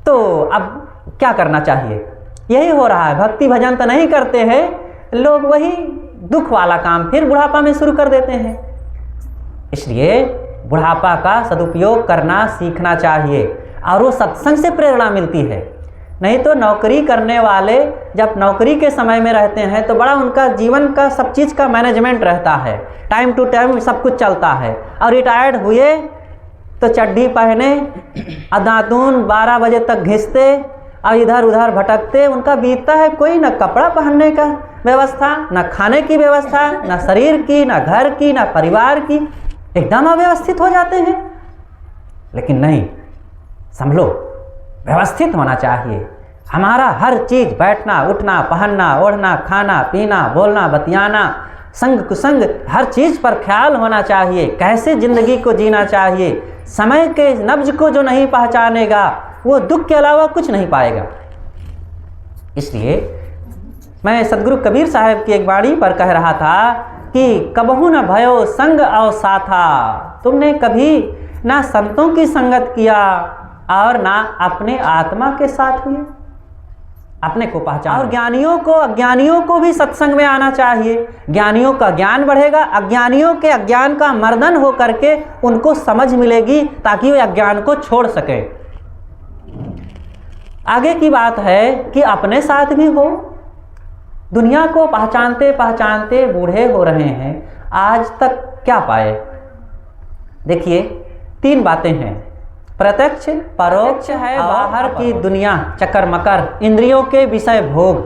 तो अब क्या करना चाहिए? यही हो रहा है, भक्ति भजन तो नहीं करते हैं लोग, वही दुख वाला काम फिर बुढ़ापा में शुरू कर देते हैं। इसलिए बुढ़ापा का सदुपयोग करना सीखना चाहिए और वो सत्संग से प्रेरणा मिलती है। नहीं तो नौकरी करने वाले जब नौकरी के समय में रहते हैं तो बड़ा उनका जीवन का सब चीज़ का मैनेजमेंट रहता है, टाइम टू टाइम सब कुछ चलता है। और रिटायर्ड हुए तो चड्ढी पहने और दातून 12 बजे तक घिसते और इधर उधर भटकते, उनका बीतता है कोई न कपड़ा पहनने का व्यवस्था, न खाने की व्यवस्था, न शरीर की, न घर की, न परिवार की, एकदम अव्यवस्थित हो जाते हैं। लेकिन नहीं, संभलो, व्यवस्थित होना चाहिए। हमारा हर चीज़, बैठना उठना, पहनना ओढ़ना, खाना पीना, बोलना बतियाना, संग कुसंग, हर चीज़ पर ख्याल होना चाहिए। कैसे ज़िंदगी को जीना चाहिए। समय के नब्ज को जो नहीं पहचानेगा वो दुख के अलावा कुछ नहीं पाएगा। इसलिए मैं सदगुरु कबीर साहब की एक वाणी पर कह रहा था कि कबहू न भयो संग और साथा, तुमने कभी ना संतों की संगत किया और ना अपने आत्मा के साथ हुए, अपने को पहचान। और ज्ञानियों को अज्ञानियों को भी सत्संग में आना चाहिए। ज्ञानियों का ज्ञान बढ़ेगा, अज्ञानियों के अज्ञान का मर्दन हो करके उनको समझ मिलेगी ताकि वे अज्ञान को छोड़ सकें। आगे की बात है कि अपने साथ भी हो। दुनिया को पहचानते पहचानते बूढ़े हो रहे हैं, आज तक क्या पाए? देखिए 3 बातें हैं, प्रत्यक्ष, परोक्ष है बाहर की दुनिया, चक्कर मकर, इंद्रियों के विषय भोग,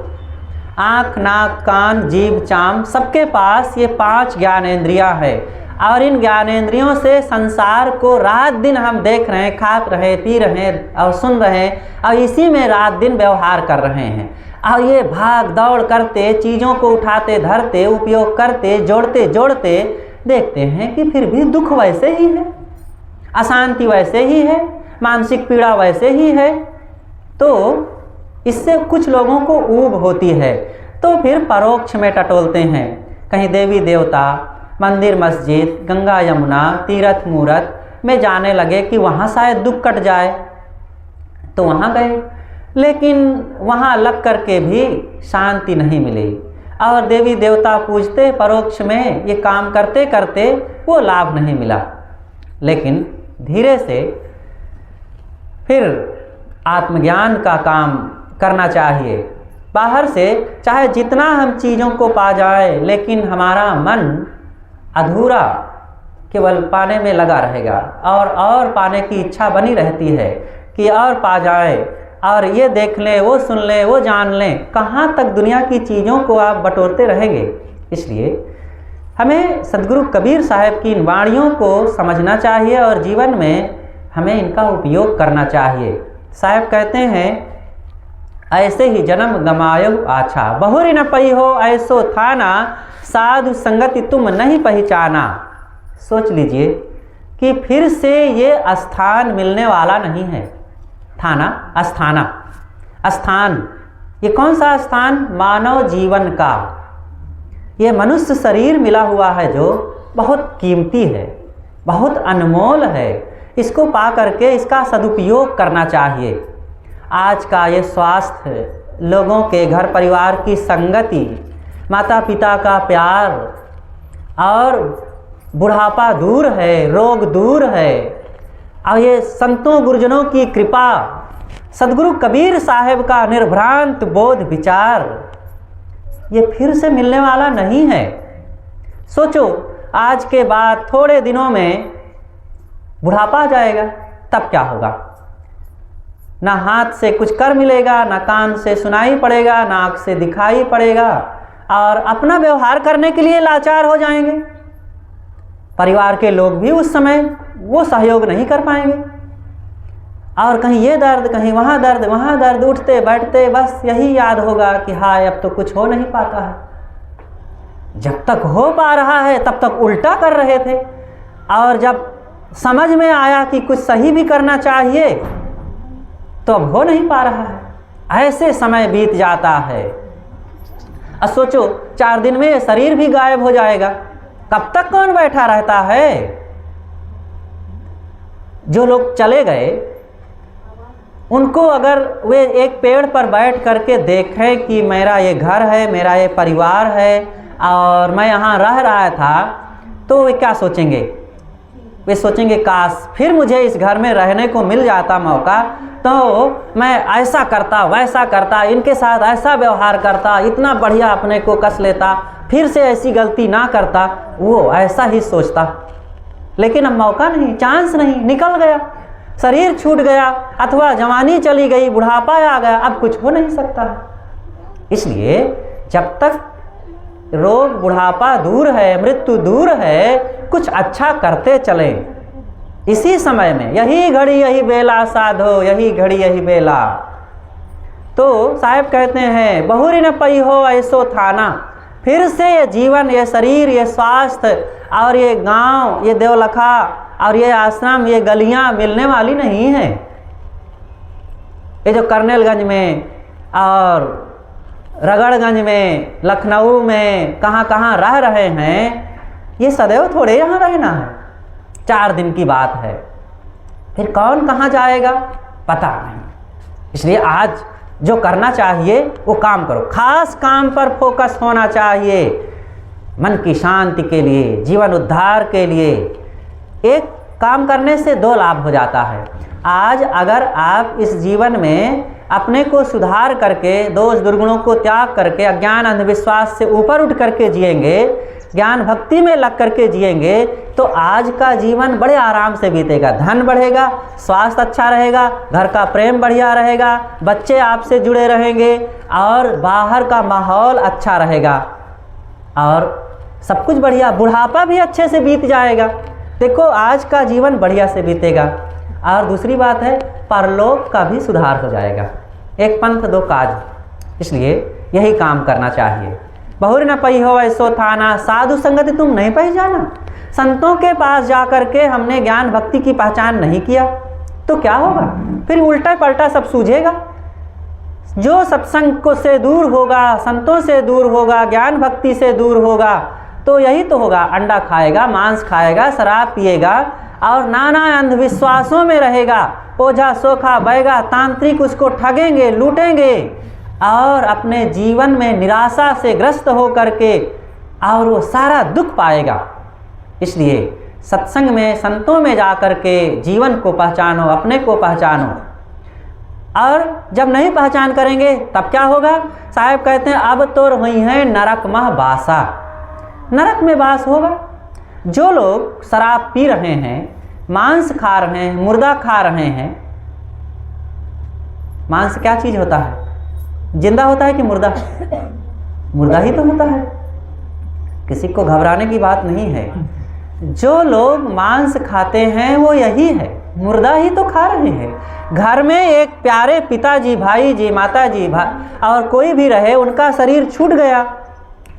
आँख नाक कान जीभ चाम, सबके पास ये 5 ज्ञानेंद्रियाँ है। और इन ज्ञानेंद्रियों से संसार को रात दिन हम देख रहे हैं, खा रहे पी रहे हैं और सुन रहे हैं और इसी में रात दिन व्यवहार कर रहे हैं। और ये भाग दौड़ करते, चीज़ों को उठाते धरते, उपयोग करते, जोड़ते जोड़ते देखते हैं कि फिर भी दुख वैसे ही है, अशांति वैसे ही है, मानसिक पीड़ा वैसे ही है। तो इससे कुछ लोगों को ऊब होती है, तो फिर परोक्ष में टटोलते हैं। कहीं देवी देवता, मंदिर मस्जिद, गंगा यमुना, तीर्थ मूर्त में जाने लगे कि वहाँ शायद दुख कट जाए, तो वहाँ गए, लेकिन वहाँ लग करके भी शांति नहीं मिली। और देवी देवता पूजते परोक्ष में ये काम करते करते वो लाभ नहीं मिला। लेकिन धीरे से फिर आत्मज्ञान का काम करना चाहिए। बाहर से चाहे जितना हम चीज़ों को पा जाए, लेकिन हमारा मन अधूरा केवल पाने में लगा रहेगा और पाने की इच्छा बनी रहती है कि और पा जाए, और ये देख लें, वो सुन लें, वो जान लें। कहाँ तक दुनिया की चीज़ों को आप बटोरते रहेंगे। इसलिए हमें सदगुरु कबीर साहब की इन वाणियों को समझना चाहिए और जीवन में हमें इनका उपयोग करना चाहिए। साहब कहते हैं, ऐसे ही जन्म गमायो आछा, बहुरी न पई हो ऐसो थाना, साधु संगति तुम नहीं पहचाना। सोच लीजिए कि फिर से ये स्थान मिलने वाला नहीं है। थाना, अस्थाना, स्थान, ये कौन सा स्थान? मानव जीवन का। ये मनुष्य शरीर मिला हुआ है जो बहुत कीमती है, बहुत अनमोल है। इसको पा करके इसका सदुपयोग करना चाहिए। आज का ये स्वास्थ्य, लोगों के घर परिवार की संगति, माता पिता का प्यार और बुढ़ापा दूर है, रोग दूर है, और ये संतों गुरुजनों की कृपा, सदगुरु कबीर साहब का निर्भ्रांत बोध विचार, ये फिर से मिलने वाला नहीं है। सोचो, आज के बाद थोड़े दिनों में बुढ़ापा आ जाएगा, तब क्या होगा? ना हाथ से कुछ कर मिलेगा, ना कान से सुनाई पड़ेगा, ना आँख से दिखाई पड़ेगा, और अपना व्यवहार करने के लिए लाचार हो जाएंगे। परिवार के लोग भी उस समय वो सहयोग नहीं कर पाएंगे, और कहीं ये दर्द, कहीं वहाँ दर्द, उठते बैठते बस यही याद होगा कि हाय अब तो कुछ हो नहीं पाता है। जब तक हो पा रहा है तब तक उल्टा कर रहे थे, और जब समझ में आया कि कुछ सही भी करना चाहिए तो अब हो नहीं पा रहा है। ऐसे समय बीत जाता है। अब सोचो, 4 दिन में शरीर भी गायब हो जाएगा, कब तक कौन बैठा रहता है? जो लोग चले गए उनको अगर वे एक पेड़ पर बैठ करके देखें कि मेरा ये घर है, मेरा ये परिवार है और मैं यहाँ रह रहा था, तो वे क्या सोचेंगे? वे सोचेंगे काश फिर मुझे इस घर में रहने को मिल जाता मौका, तो मैं ऐसा करता, वैसा करता, इनके साथ ऐसा व्यवहार करता, इतना बढ़िया अपने को कस लेता, फिर से ऐसी गलती ना करता। वो ऐसा ही सोचता। लेकिन अब मौका नहीं, चांस नहीं, निकल गया, शरीर छूट गया, अथवा जवानी चली गई, बुढ़ापा आ गया, अब कुछ हो नहीं सकता। इसलिए जब तक रोग बुढ़ापा दूर है, मृत्यु दूर है, कुछ अच्छा करते चलें। इसी समय में यही घड़ी यही बेला साधो, यही घड़ी यही बेला। तो साहब कहते हैं, बहुरी न पई हो ऐसो थाना। फिर से ये जीवन, ये शरीर, ये स्वास्थ्य और ये गांव, ये देवलखा और ये आश्रम, ये गलियां मिलने वाली नहीं हैं। ये जो कर्नेलगंज में और रगड़गंज में, लखनऊ में, कहाँ कहाँ रह रहे हैं, ये सदैव थोड़े यहाँ रहना है। 4 दिन की बात है, फिर कौन कहाँ जाएगा पता नहीं। इसलिए आज जो करना चाहिए वो काम करो, खास काम पर फोकस होना चाहिए। मन की शांति के लिए, जीवन उद्धार के लिए। एक काम करने से 2 लाभ हो जाता है। आज अगर आप इस जीवन में अपने को सुधार करके, दोष दुर्गुणों को त्याग करके, अज्ञान अंधविश्वास से ऊपर उठ करके जिएंगे, ज्ञान भक्ति में लग करके जिएंगे, तो आज का जीवन बड़े आराम से बीतेगा। धन बढ़ेगा, स्वास्थ्य अच्छा रहेगा, घर का प्रेम बढ़िया रहेगा, बच्चे आपसे जुड़े रहेंगे और बाहर का माहौल अच्छा रहेगा और सब कुछ बढ़िया। बुढ़ापा भी अच्छे से बीत जाएगा। देखो, आज का जीवन बढ़िया से बीतेगा। और दूसरी बात है, परलोक का भी सुधार हो जाएगा। एक पंथ 2 काज। इसलिए यही काम करना चाहिए। बहुरी न पई हो ऐसो थाना, साधु संगति तुम नहीं पहचाना। संतों के पास जाकर के हमने ज्ञान भक्ति की पहचान नहीं किया तो क्या होगा? फिर उल्टा पलटा सब सूझेगा। जो सत्संग को से दूर होगा, संतों से दूर होगा, ज्ञान भक्ति से दूर होगा, तो यही तो होगा। अंडा खाएगा, मांस खाएगा, शराब पिएगा और नाना अंधविश्वासों में रहेगा। ओझा सोखा बैगा तांत्रिक उसको ठगेंगे, लूटेंगे और अपने जीवन में निराशा से ग्रस्त हो करके और वो सारा दुख पाएगा। इसलिए सत्संग में, संतों में जा कर के जीवन को पहचानो, अपने को पहचानो। और जब नहीं पहचान करेंगे तब क्या होगा? साहब कहते हैं, अब तो हुई है नरक मह बासा। नरक में बास होगा। जो लोग शराब पी रहे हैं, मांस खा रहे हैं, मुर्दा खा रहे हैं। मांस क्या चीज़ होता है? जिंदा होता है कि मुर्दा? मुर्दा ही तो होता है। किसी को घबराने की बात नहीं है। जो लोग मांस खाते हैं वो यही है, मुर्दा ही तो खा रहे हैं। घर में एक प्यारे पिताजी, भाई जी, माता जी और कोई भी रहे, उनका शरीर छूट गया,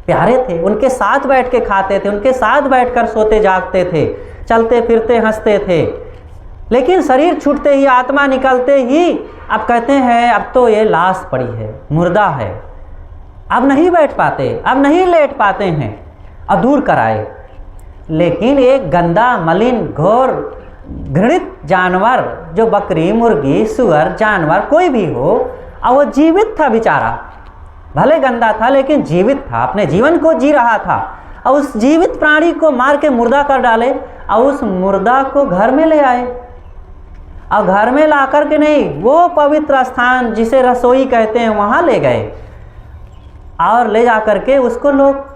प्यारे थे, उनके साथ बैठ के खाते थे, उनके साथ बैठकर सोते जागते थे, चलते फिरते हंसते थे। लेकिन शरीर छूटते ही, आत्मा निकलते ही अब कहते हैं अब तो ये लाश पड़ी है, मुर्दा है, अब नहीं बैठ पाते, अब नहीं लेट पाते हैं, अब दूर कराए। लेकिन एक गंदा, मलिन, घोर, घृणित जानवर, जो बकरी, मुर्गी, सुअर, जानवर कोई भी हो, और वो जीवित था बेचारा, भले गंदा था लेकिन जीवित था, अपने जीवन को जी रहा था, और उस जीवित प्राणी को मार के मुर्दा कर डाले और उस मुर्दा को घर में ले आए। और घर में ला कर के नहीं, वो पवित्र स्थान जिसे रसोई कहते हैं वहाँ ले गए और ले जा कर के उसको लोग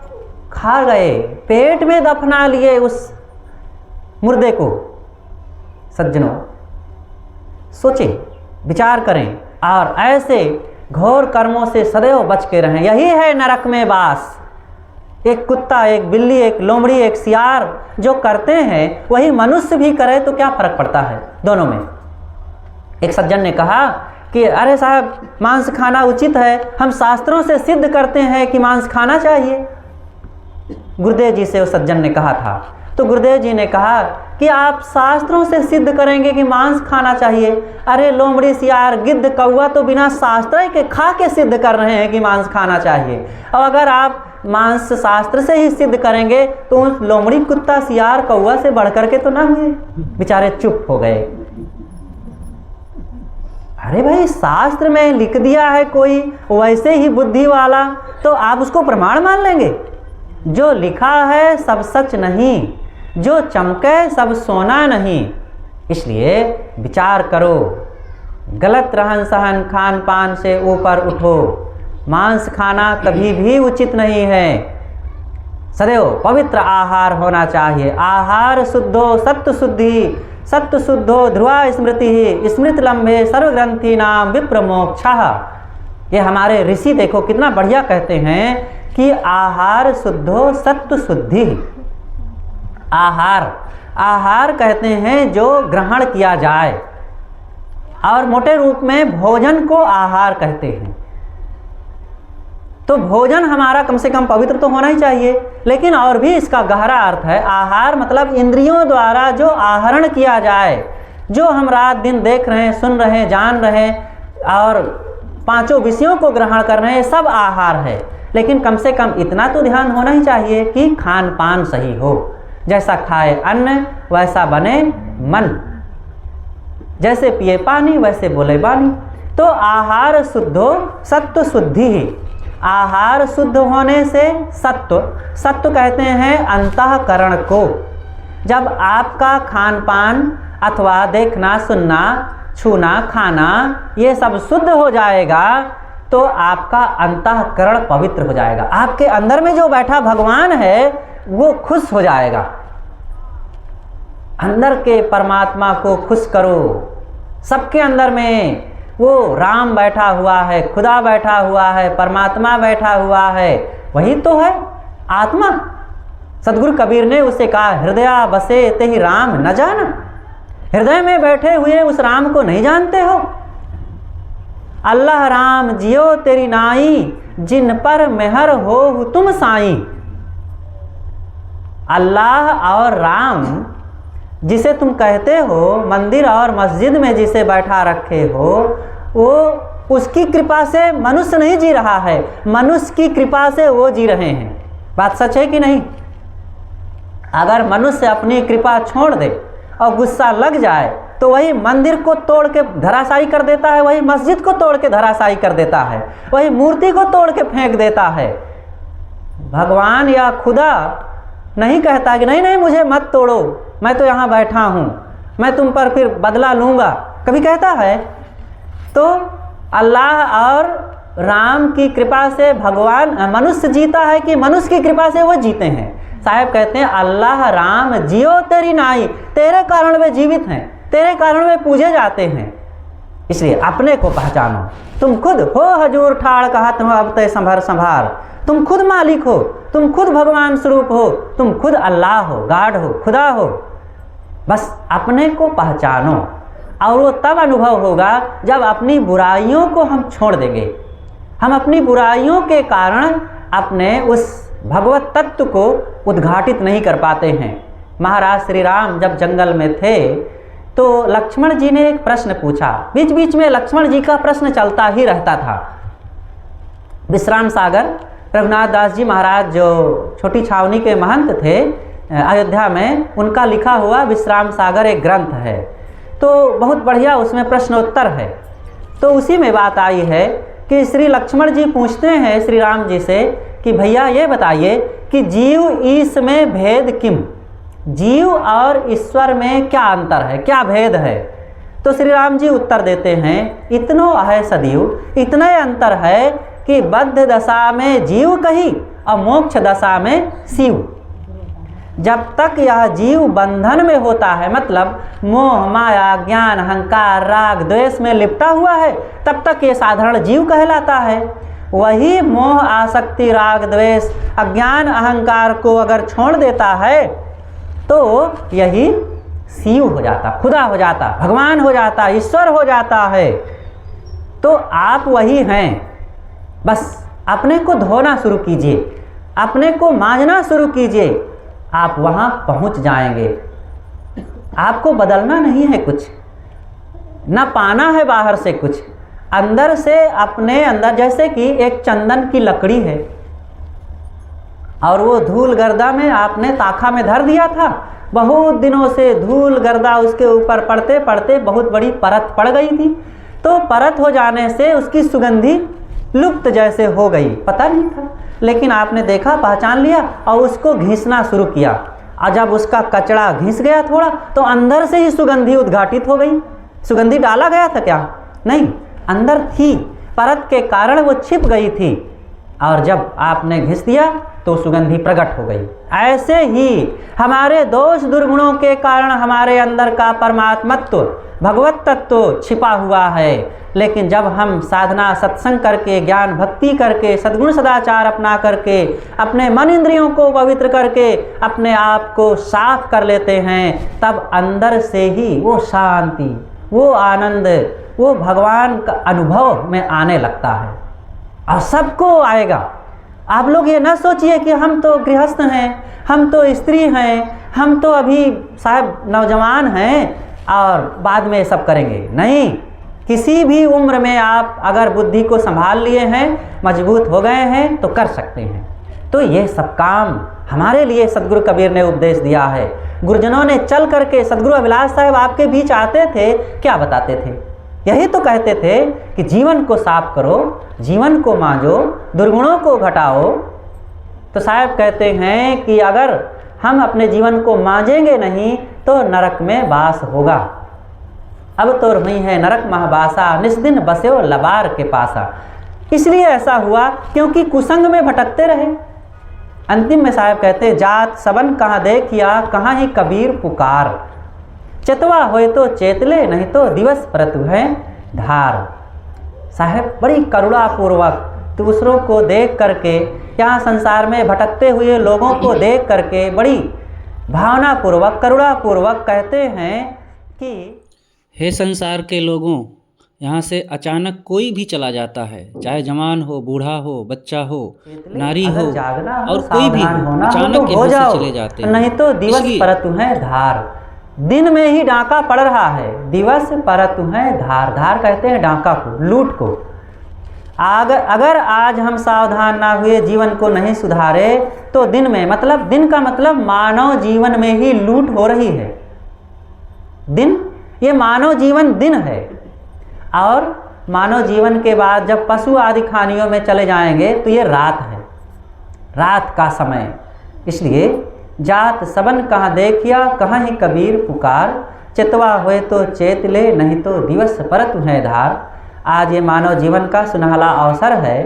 खा गए, पेट में दफना लिए उस मुर्दे को। सज्जनों सोचें, विचार करें और ऐसे घोर कर्मों से सदैव बच के रहें। यही है नरक में वास। एक कुत्ता, एक बिल्ली, एक लोमड़ी, एक सियार जो करते हैं वही मनुष्य भी करे तो क्या फर्क पड़ता है दोनों में। एक सज्जन ने कहा कि अरे साहब, मांस खाना उचित है, हम शास्त्रों से सिद्ध करते हैं कि मांस खाना चाहिए। गुरुदेव जी से उस सज्जन ने कहा था, तो गुरुदेव जी ने कहा कि आप शास्त्रों से सिद्ध करेंगे कि मांस खाना चाहिए। अरे लोमड़ी, सियार, गिद्ध, कौवा तो बिना शास्त्र के खा के सिद्ध कर रहे हैं कि मांस खाना चाहिए। और अगर आप मांस शास्त्र से ही सिद्ध करेंगे तो उस लोमड़ी, कुत्ता, सियार, कौवा से बढ़ करके तो ना हुए। बेचारे चुप हो गए। अरे भाई, शास्त्र में लिख दिया है कोई वैसे ही बुद्धि वाला, तो आप उसको प्रमाण मान लेंगे। जो लिखा है सब सच नहीं, जो चमके सब सोना नहीं। इसलिए विचार करो, गलत रहन सहन खान पान से ऊपर उठो। मांस खाना कभी भी उचित नहीं है। सदैव पवित्र आहार होना चाहिए। आहार शुद्धो सत्व शुद्धि, सत्व शुद्धो ध्रुवा स्मृति, स्मृति लंबे सर्वग्रंथि नाम विप्रमोक्षः। ये हमारे ऋषि देखो कितना बढ़िया कहते हैं कि आहार शुद्धो सत्व शुद्धि। आहार कहते हैं जो ग्रहण किया जाए, और मोटे रूप में भोजन को आहार कहते हैं। तो भोजन हमारा कम से कम पवित्र तो होना ही चाहिए, लेकिन और भी इसका गहरा अर्थ है। आहार मतलब इंद्रियों द्वारा जो आहरण किया जाए, जो हम रात दिन देख रहे हैं, सुन रहे हैं, जान रहे हैं और पांचों विषयों को ग्रहण कर रहे हैं, सब आहार है। लेकिन कम से कम इतना तो ध्यान होना ही चाहिए कि खान पान सही हो। जैसा खाए अन्न वैसा बने मन, जैसे पिए पानी वैसे बोले बानी। तो आहार शुद्धो सत्व शुद्धि। आहार शुद्ध होने से सत्व कहते हैं अंतःकरण को। जब आपका खान पान अथवा देखना, सुनना, छूना, खाना ये सब शुद्ध हो जाएगा तो आपका अंतःकरण पवित्र हो जाएगा। आपके अंदर में जो बैठा भगवान है वो खुश हो जाएगा। अंदर के परमात्मा को खुश करो। सबके अंदर में वो राम बैठा हुआ है, खुदा बैठा हुआ है, परमात्मा बैठा हुआ है, वही तो है आत्मा। सदगुरु कबीर ने उसे कहा, हृदय बसे ते ही राम न जाना। हृदय में बैठे हुए उस राम को नहीं जानते हो। अल्लाह राम जियो तेरी नाई, जिन पर मेहर हो तुम साई। अल्लाह और राम जिसे तुम कहते हो, मंदिर और मस्जिद में जिसे बैठा रखे हो, वो उसकी कृपा से मनुष्य नहीं जी रहा है, मनुष्य की कृपा से वो जी रहे हैं। बात सच है कि नहीं? अगर मनुष्य अपनी कृपा छोड़ दे और गुस्सा लग जाए तो वही मंदिर को तोड़ के धराशायी कर देता है, वही मस्जिद को तोड़ के धराशायी कर देता है, वही मूर्ति को तोड़ के फेंक देता है। भगवान या खुदा नहीं कहता कि नहीं नहीं मुझे मत तोड़ो, मैं तो यहाँ बैठा हूँ, मैं तुम पर फिर बदला लूँगा, कभी कहता है? तो अल्लाह और राम की कृपा से भगवान मनुष्य जीता है कि मनुष्य की कृपा से वो जीते हैं। साहब कहते हैं अल्लाह राम जियो तेरी नाई, तेरे कारण वे जीवित हैं, तेरे कारण वे पूजे जाते हैं। इसलिए अपने को पहचानो। तुम खुद हो हजूर ठाड़ कहत हो अब ते संभर संभार। तुम खुद मालिक हो, तुम खुद भगवान स्वरूप हो, तुम खुद अल्लाह हो, गाड हो, खुदा हो। बस अपने को पहचानो और वो तब अनुभव होगा जब अपनी बुराइयों को हम छोड़ देंगे। हम अपनी बुराइयों के कारण अपने उस भगवत तत्व को उद्घाटित नहीं कर पाते हैं। महाराज श्री राम जब जंगल में थे तो लक्ष्मण जी ने एक प्रश्न पूछा। बीच बीच में लक्ष्मण जी का प्रश्न चलता ही रहता था। विश्राम सागर रघुनाथ दास जी महाराज जो छोटी छावनी के महंत थे अयोध्या में, उनका लिखा हुआ विश्राम सागर एक ग्रंथ है। तो बहुत बढ़िया उसमें प्रश्नोत्तर है। तो उसी में बात आई है कि श्री लक्ष्मण जी पूछते हैं श्री राम जी से कि भैया ये बताइए कि जीव ईश में भेद किम, जीव और ईश्वर में क्या अंतर है, क्या भेद है? तो श्री राम जी उत्तर देते हैं, इतनो है सदीव, इतना अंतर है कि बद्ध दशा में जीव कही और मोक्ष दशा में शिव। जब तक यह जीव बंधन में होता है, मतलब मोह माया ज्ञान अहंकार राग द्वेष में लिपटा हुआ है, तब तक ये साधारण जीव कहलाता है। वही मोह आसक्ति राग द्वेष अज्ञान अहंकार को अगर छोड़ देता है तो यही शिव हो जाता, खुदा हो जाता, भगवान हो जाता, ईश्वर हो जाता है। तो आप वही हैं, बस अपने को धोना शुरू कीजिए, अपने को मांजना शुरू कीजिए, आप वहाँ पहुँच जाएंगे। आपको बदलना नहीं है कुछ, ना पाना है बाहर से कुछ, अंदर से अपने अंदर। जैसे कि एक चंदन की लकड़ी है और वो धूल गर्दा में आपने ताखा में धर दिया था, बहुत दिनों से धूल गर्दा उसके ऊपर पड़ते पड़ते बहुत बड़ी परत पड़ गई थी। तो परत हो जाने से उसकी सुगंधी लुप्त जैसे हो गई, पता नहीं था, लेकिन आपने देखा, पहचान लिया और उसको घिसना शुरू किया। और जब उसका कचड़ा घिस गया थोड़ा, तो अंदर से ही सुगंधी उद्घाटित हो गई। सुगंधी डाला गया था क्या? नहीं, अंदर थी, परत के कारण वो छिप गई थी, और जब आपने घिस दिया तो सुगंधी प्रकट हो गई। ऐसे ही हमारे दोष दुर्गुणों के कारण हमारे अंदर का परमात्मत्व भगवत तत्व छिपा हुआ है। लेकिन जब हम साधना सत्संग करके ज्ञान भक्ति करके सद्गुण सदाचार अपना करके अपने मन इंद्रियों को पवित्र करके अपने आप को साफ कर लेते हैं, तब अंदर से ही वो शांति, वो आनंद, वो भगवान का अनुभव में आने लगता है और सबको आएगा। आप लोग ये ना सोचिए कि हम तो गृहस्थ हैं, हम तो स्त्री हैं, हम तो अभी साहब नौजवान हैं और बाद में सब करेंगे। नहीं, किसी भी उम्र में आप अगर बुद्धि को संभाल लिए हैं, मजबूत हो गए हैं, तो कर सकते हैं। तो ये सब काम हमारे लिए सदगुरु कबीर ने उपदेश दिया है। गुरुजनों ने चल करके, सदगुरु अभिलाष साहब आपके बीच आते थे, क्या बताते थे? यही तो कहते थे कि जीवन को साफ करो, जीवन को मांझो, दुर्गुणों को घटाओ। तो साहब कहते हैं कि अगर हम अपने जीवन को मांझेंगे नहीं तो नरक में वास होगा। अब तो रही है नरक महाबासा, निस्दिन बस्यो लबार के पासा। इसलिए ऐसा हुआ क्योंकि कुसंग में भटकते रहे। अंतिम में साहब कहते, जात सबन कहाँ देखिया, कहाँ ही कबीर पुकार, चतवा होए तो चेतले, नहीं तो दिवस परतु है धार। साहब बड़ी करुणापूर्वक दूसरों को देख करके, यहाँ संसार में भटकते हुए लोगों को देख करके बड़ी भावनापूर्वक करुणापूर्वक कहते हैं कि हे संसार के लोगों, यहाँ से अचानक कोई भी चला जाता है, चाहे जवान हो, बूढ़ा हो, बच्चा हो, नारी हो और कोई भी हो, अचानक हो यहाँ से चले जाते हैं। नहीं तो दिवस परतु है धार। दिन में ही डाका पड़ रहा है, दिवस परतु है धार। धार कहते हैं डाका को, लूट को। अगर आज हम सावधान ना हुए, जीवन को नहीं सुधारे, तो दिन में, मतलब दिन का मतलब मानव जीवन में ही लूट हो रही है। दिन, ये मानव जीवन दिन है, और मानव जीवन के बाद जब पशु आदि खानियों में चले जाएंगे तो ये रात है, रात का समय। इसलिए जात सबन कहाँ देखिया, कहाँ ही कबीर पुकार, चितवा हुए तो चेत ले, नहीं तो दिवस परतु है धार। आज ये मानव जीवन का सुनहला अवसर है,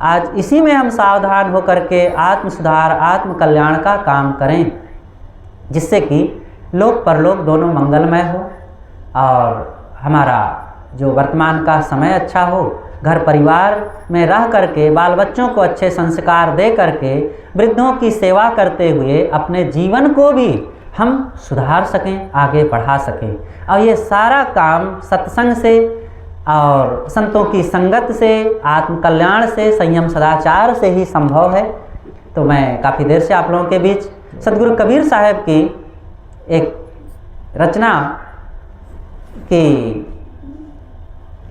आज इसी में हम सावधान होकर के आत्म सुधार आत्म कल्याण का काम करें, जिससे कि लोक परलोक दोनों मंगलमय हो और हमारा जो वर्तमान का समय अच्छा हो। घर परिवार में रह करके बाल बच्चों को अच्छे संस्कार दे करके वृद्धों की सेवा करते हुए अपने जीवन को भी हम सुधार सकें, आगे बढ़ा सकें। और ये सारा काम सत्संग से और संतों की संगत से, आत्म कल्याण से, संयम सदाचार से ही संभव है। तो मैं काफ़ी देर से आप लोगों के बीच सदगुरु कबीर साहब की एक रचना कि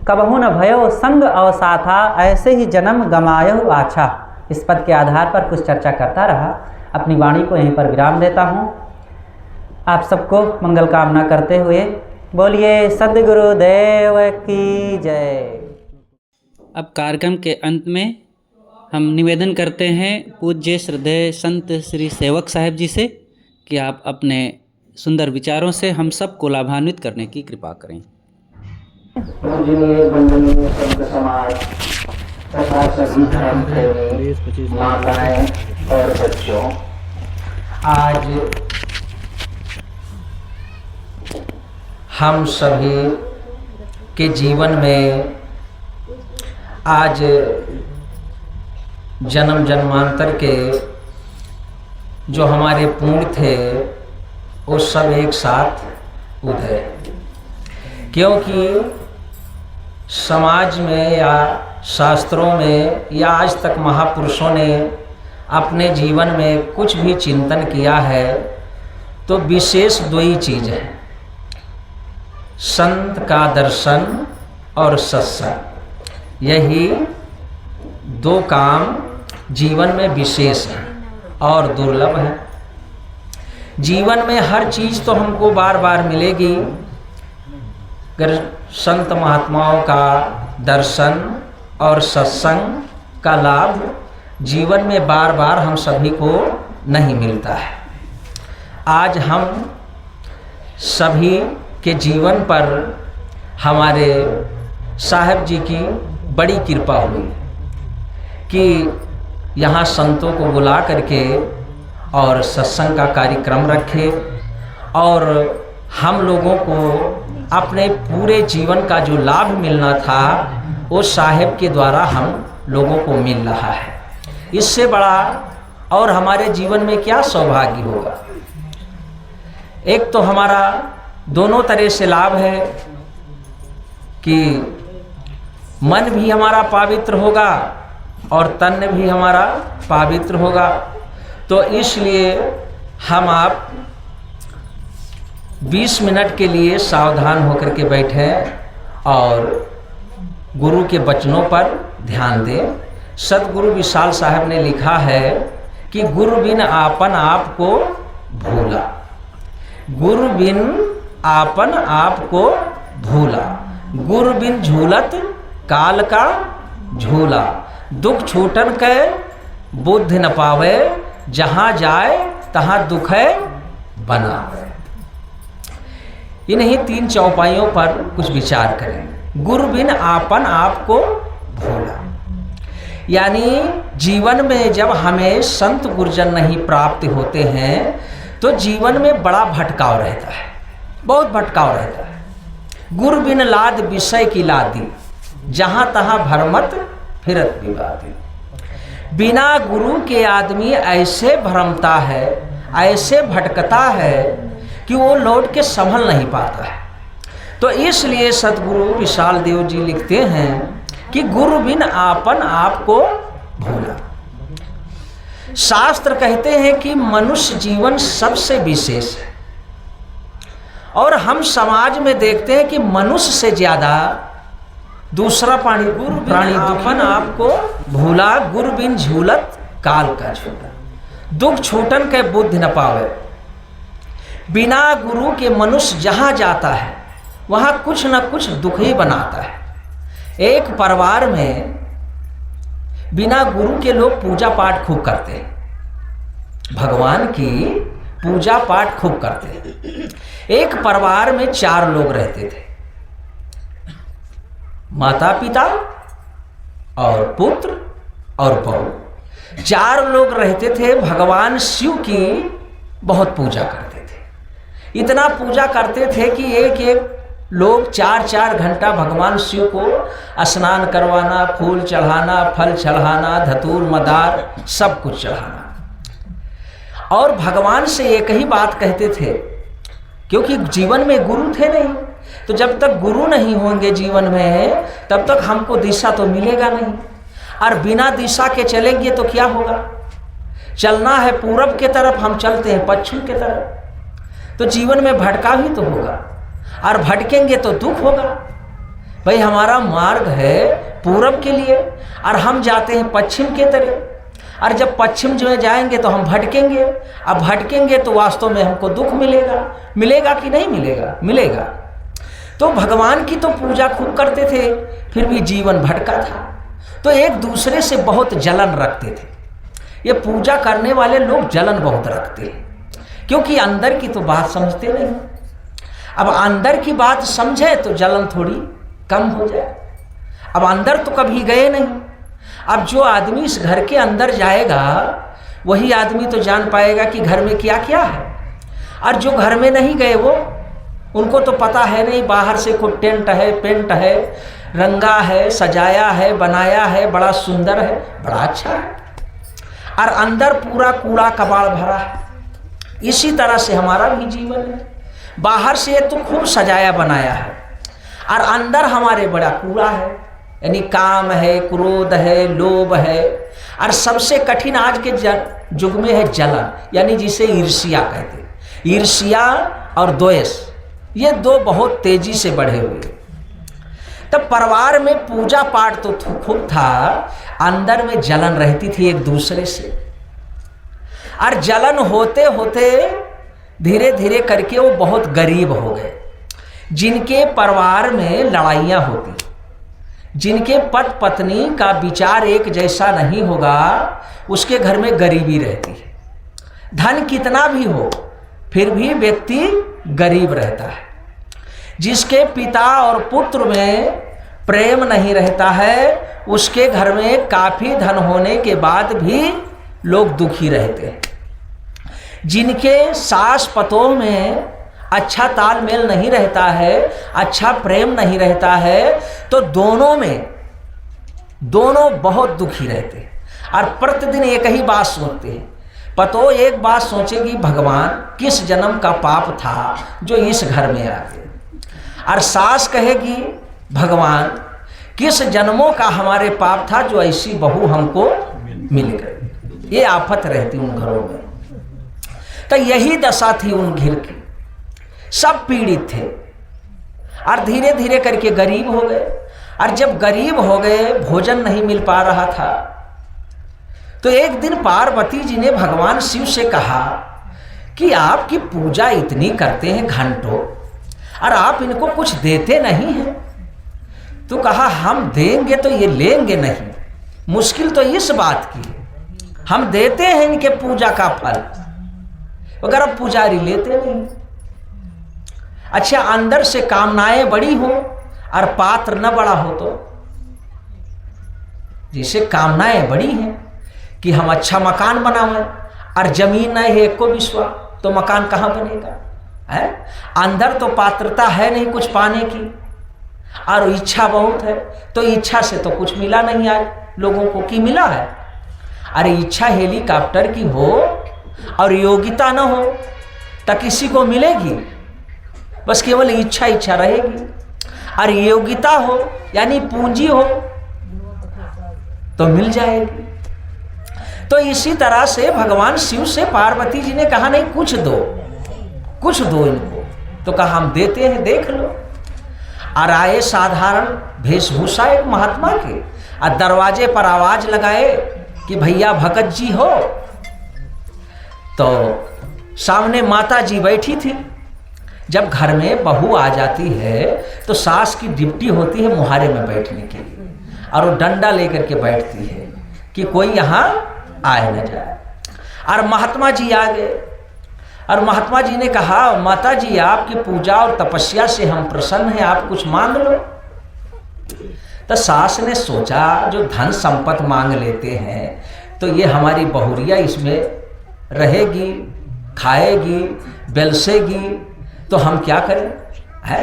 कबहू न भयो संग अवसाथा, ऐसे ही जन्म गमायो आछा, इस पद के आधार पर कुछ चर्चा करता रहा। अपनी वाणी को यहीं पर विराम देता हूँ। आप सबको मंगल कामना करते हुए बोलिए सद्गुरुदेव की जय। अब कार्यक्रम के अंत में हम निवेदन करते हैं पूज्य श्रद्धेय संत श्री सेवक साहब जी से कि आप अपने सुंदर विचारों से हम सबको लाभान्वित करने की कृपा करें। पूजनीय वंदनीय संत समाज तथा सभी धर्म प्रेमी माताएं और बच्चों, आज हम सभी के जीवन में आज जन्म जन्मांतर के जो हमारे पुण्य थे वो सब एक साथ उधरे, क्योंकि समाज में या शास्त्रों में या आज तक महापुरुषों ने अपने जीवन में कुछ भी चिंतन किया है तो विशेष दो ही चीज़ है, संत का दर्शन और सत्संग। यही दो काम जीवन में विशेष है और दुर्लभ है। जीवन में हर चीज़ तो हमको बार बार मिलेगी, अगर संत महात्माओं का दर्शन और सत्संग का लाभ जीवन में बार बार हम सभी को नहीं मिलता है। आज हम सभी के जीवन पर हमारे साहब जी की बड़ी कृपा हुई कि यहाँ संतों को बुला करके और सत्संग का कार्यक्रम रखे और हम लोगों को अपने पूरे जीवन का जो लाभ मिलना था वो साहेब के द्वारा हम लोगों को मिल रहा है। इससे बड़ा और हमारे जीवन में क्या सौभाग्य होगा। एक तो हमारा दोनों तरह से लाभ है कि मन भी हमारा पवित्र होगा और तन भी हमारा पवित्र होगा। तो इसलिए हम आप 20 मिनट के लिए सावधान होकर के बैठें और गुरु के वचनों पर ध्यान दें। सतगुरु विशाल साहब ने लिखा है कि गुरु बिन आपन आप को भूला, गुरु बिन आपन आप को भूला, गुरु बिन झूलत काल का झूला, दुख छूटन के बुद्धि न पावे, जहाँ जाए तहाँ दुख है बनावे। इन्हीं 3 चौपाइयों पर कुछ विचार करें। गुरु बिन आपन आप को भूला, यानी जीवन में जब हमें संत गुरुजन नहीं प्राप्त होते हैं तो जीवन में बड़ा भटकाव रहता है, बहुत भटकाव रहता है। गुरु बिन लाद विषय की लादी, जहाँ तहाँ भरमत फिरत विवादी। बिना गुरु के आदमी ऐसे भ्रमता है, ऐसे भटकता है कि वो लौट के संभल नहीं पाता है। तो इसलिए सतगुरु विशाल देव जी लिखते हैं कि गुरु बिन आपन आप को भूला। शास्त्र कहते हैं कि मनुष्य जीवन सबसे विशेष है और हम समाज में देखते हैं कि मनुष्य से ज्यादा दूसरा प्राणी दुखन आपको भूला, गुरु बिन झूलत काल का झूला, दुख छूटन के बुद्धि न पावे। बिना गुरु के मनुष्य जहाँ जाता है वहाँ कुछ न कुछ दुख ही बनाता है। एक परिवार में बिना गुरु के लोग पूजा पाठ खूब करते हैं, भगवान की पूजा पाठ खूब करते हैं। एक परिवार में 4 लोग रहते थे, माता पिता और पुत्र और बहू। 4 लोग रहते थे, भगवान शिव की बहुत पूजा करते थे। इतना पूजा करते थे कि एक एक लोग 4-4 घंटा भगवान शिव को स्नान करवाना, फूल चढ़ाना, फल चढ़ाना, धतूर मदार सब कुछ चढ़ाना। और भगवान से एक ही बात कहते थे, क्योंकि जीवन में गुरु थे नहीं, तो जब तक गुरु नहीं होंगे जीवन में तब तक हमको दिशा तो मिलेगा नहीं, और बिना दिशा के चलेंगे तो क्या होगा। चलना है पूरब के तरफ, हम चलते हैं पश्चिम के तरफ, तो जीवन में भटका ही तो होगा, और भटकेंगे तो दुख होगा। भाई हमारा मार्ग है पूरब के लिए और हम जाते हैं पश्चिम के तरफ, और जब पश्चिम जो जाएंगे तो हम भटकेंगे, अब भटकेंगे तो वास्तव में हमको दुख मिलेगा। मिलेगा कि नहीं मिलेगा? मिलेगा। तो भगवान की तो पूजा खूब करते थे, फिर भी जीवन भटका था। तो एक दूसरे से बहुत जलन रखते थे। ये पूजा करने वाले लोग जलन बहुत रखते हैं, क्योंकि अंदर की तो बात समझते नहीं। अब अंदर की बात समझे तो जलन थोड़ी कम हो जाए। अब अंदर तो कभी गए नहीं, अब जो आदमी इस घर के अंदर जाएगा वही आदमी तो जान पाएगा कि घर में क्या क्या है। और जो घर में नहीं गए वो, उनको तो पता है नहीं, बाहर से कोई टेंट है, पेंट है, रंगा है, सजाया है, बनाया है, बड़ा सुंदर है, बड़ा अच्छा है, और अंदर पूरा कूड़ा कबाड़ भरा है। इसी तरह से हमारा भी जीवन है, बाहर से तो खूब सजाया बनाया है और अंदर हमारे बड़ा कूड़ा है, यानी काम है, क्रोध है, लोभ है, और सबसे कठिन आज के युग में है जलन, यानी जिसे ईर्ष्या कहते हैं। ईर्ष्या और द्वेष, ये दो बहुत तेजी से बढ़े हुए। तब परिवार में पूजा पाठ तो खूब था, अंदर में जलन रहती थी एक दूसरे से, और जलन होते होते धीरे धीरे करके वो बहुत गरीब हो गए। जिनके परिवार में लड़ाइयाँ होती, जिनके पति पत्नी का विचार एक जैसा नहीं होगा, उसके घर में गरीबी रहती है। धन कितना भी हो फिर भी व्यक्ति गरीब रहता है। जिसके पिता और पुत्र में प्रेम नहीं रहता है, उसके घर में काफ़ी धन होने के बाद भी लोग दुखी रहते हैं। जिनके सास पतों में अच्छा तालमेल नहीं रहता है, अच्छा प्रेम नहीं रहता है, तो दोनों बहुत दुखी रहते हैं और प्रतिदिन एक ही बात सोचते हैं। पतो एक बात सोचेगी, भगवान किस जन्म का पाप था जो इस घर में आ गए, और सास कहेगी भगवान किस जन्मों का हमारे पाप था जो ऐसी बहू हमको मिल गई। ये आफत रहती उन घरों में। तो यही दशा थी उन घर की, सब पीड़ित थे और धीरे धीरे करके गरीब हो गए। और जब गरीब हो गए, भोजन नहीं मिल पा रहा था, तो एक दिन पार्वती जी ने भगवान शिव से कहा कि आपकी पूजा इतनी करते हैं घंटों और आप इनको कुछ देते नहीं हैं। तो कहा हम देंगे तो ये लेंगे नहीं, मुश्किल तो इस बात की है हम देते हैं इनके पूजा का फल, अगर अब पुजारी लेते नहीं। अच्छा, अंदर से कामनाएं बड़ी हो और पात्र न बड़ा हो, तो जैसे कामनाएं बड़ी हैं कि हम अच्छा मकान बनावें और जमीन नहीं है एक को विश्वा, तो मकान कहाँ बनेगा है। अंदर तो पात्रता है नहीं कुछ पाने की और इच्छा बहुत है, तो इच्छा से तो कुछ मिला नहीं आज लोगों को, कि मिला है। अरे इच्छा हेलीकॉप्टर की हो और योग्यता न हो तो किसी को मिलेगी, बस केवल इच्छा इच्छा रहेगी। और योग्यता हो यानी पूंजी हो तो मिल जाएगी। तो इसी तरह से भगवान शिव से पार्वती जी ने कहा नहीं कुछ दो इनको, तो कहा हम देते हैं, देख लो। और आए साधारण वेशभूषा एक महात्मा के, और दरवाजे पर आवाज लगाए कि भैया भगत जी हो। तो सामने माता जी बैठी थी। जब घर में बहू आ जाती है तो सास की ड्यूटी होती है मुहारे में बैठने के लिए, और वो डंडा लेकर के बैठती है कि कोई यहाँ आए न जाए। और महात्मा जी आ गए और महात्मा जी ने कहा माता जी आपकी पूजा और तपस्या से हम प्रसन्न हैं, आप कुछ मांग लो। तो सास ने सोचा जो धन संपत्ति मांग लेते हैं तो ये हमारी बहुरिया इसमें रहेगी, खाएगी, बेलसेगी, तो हम क्या करें है,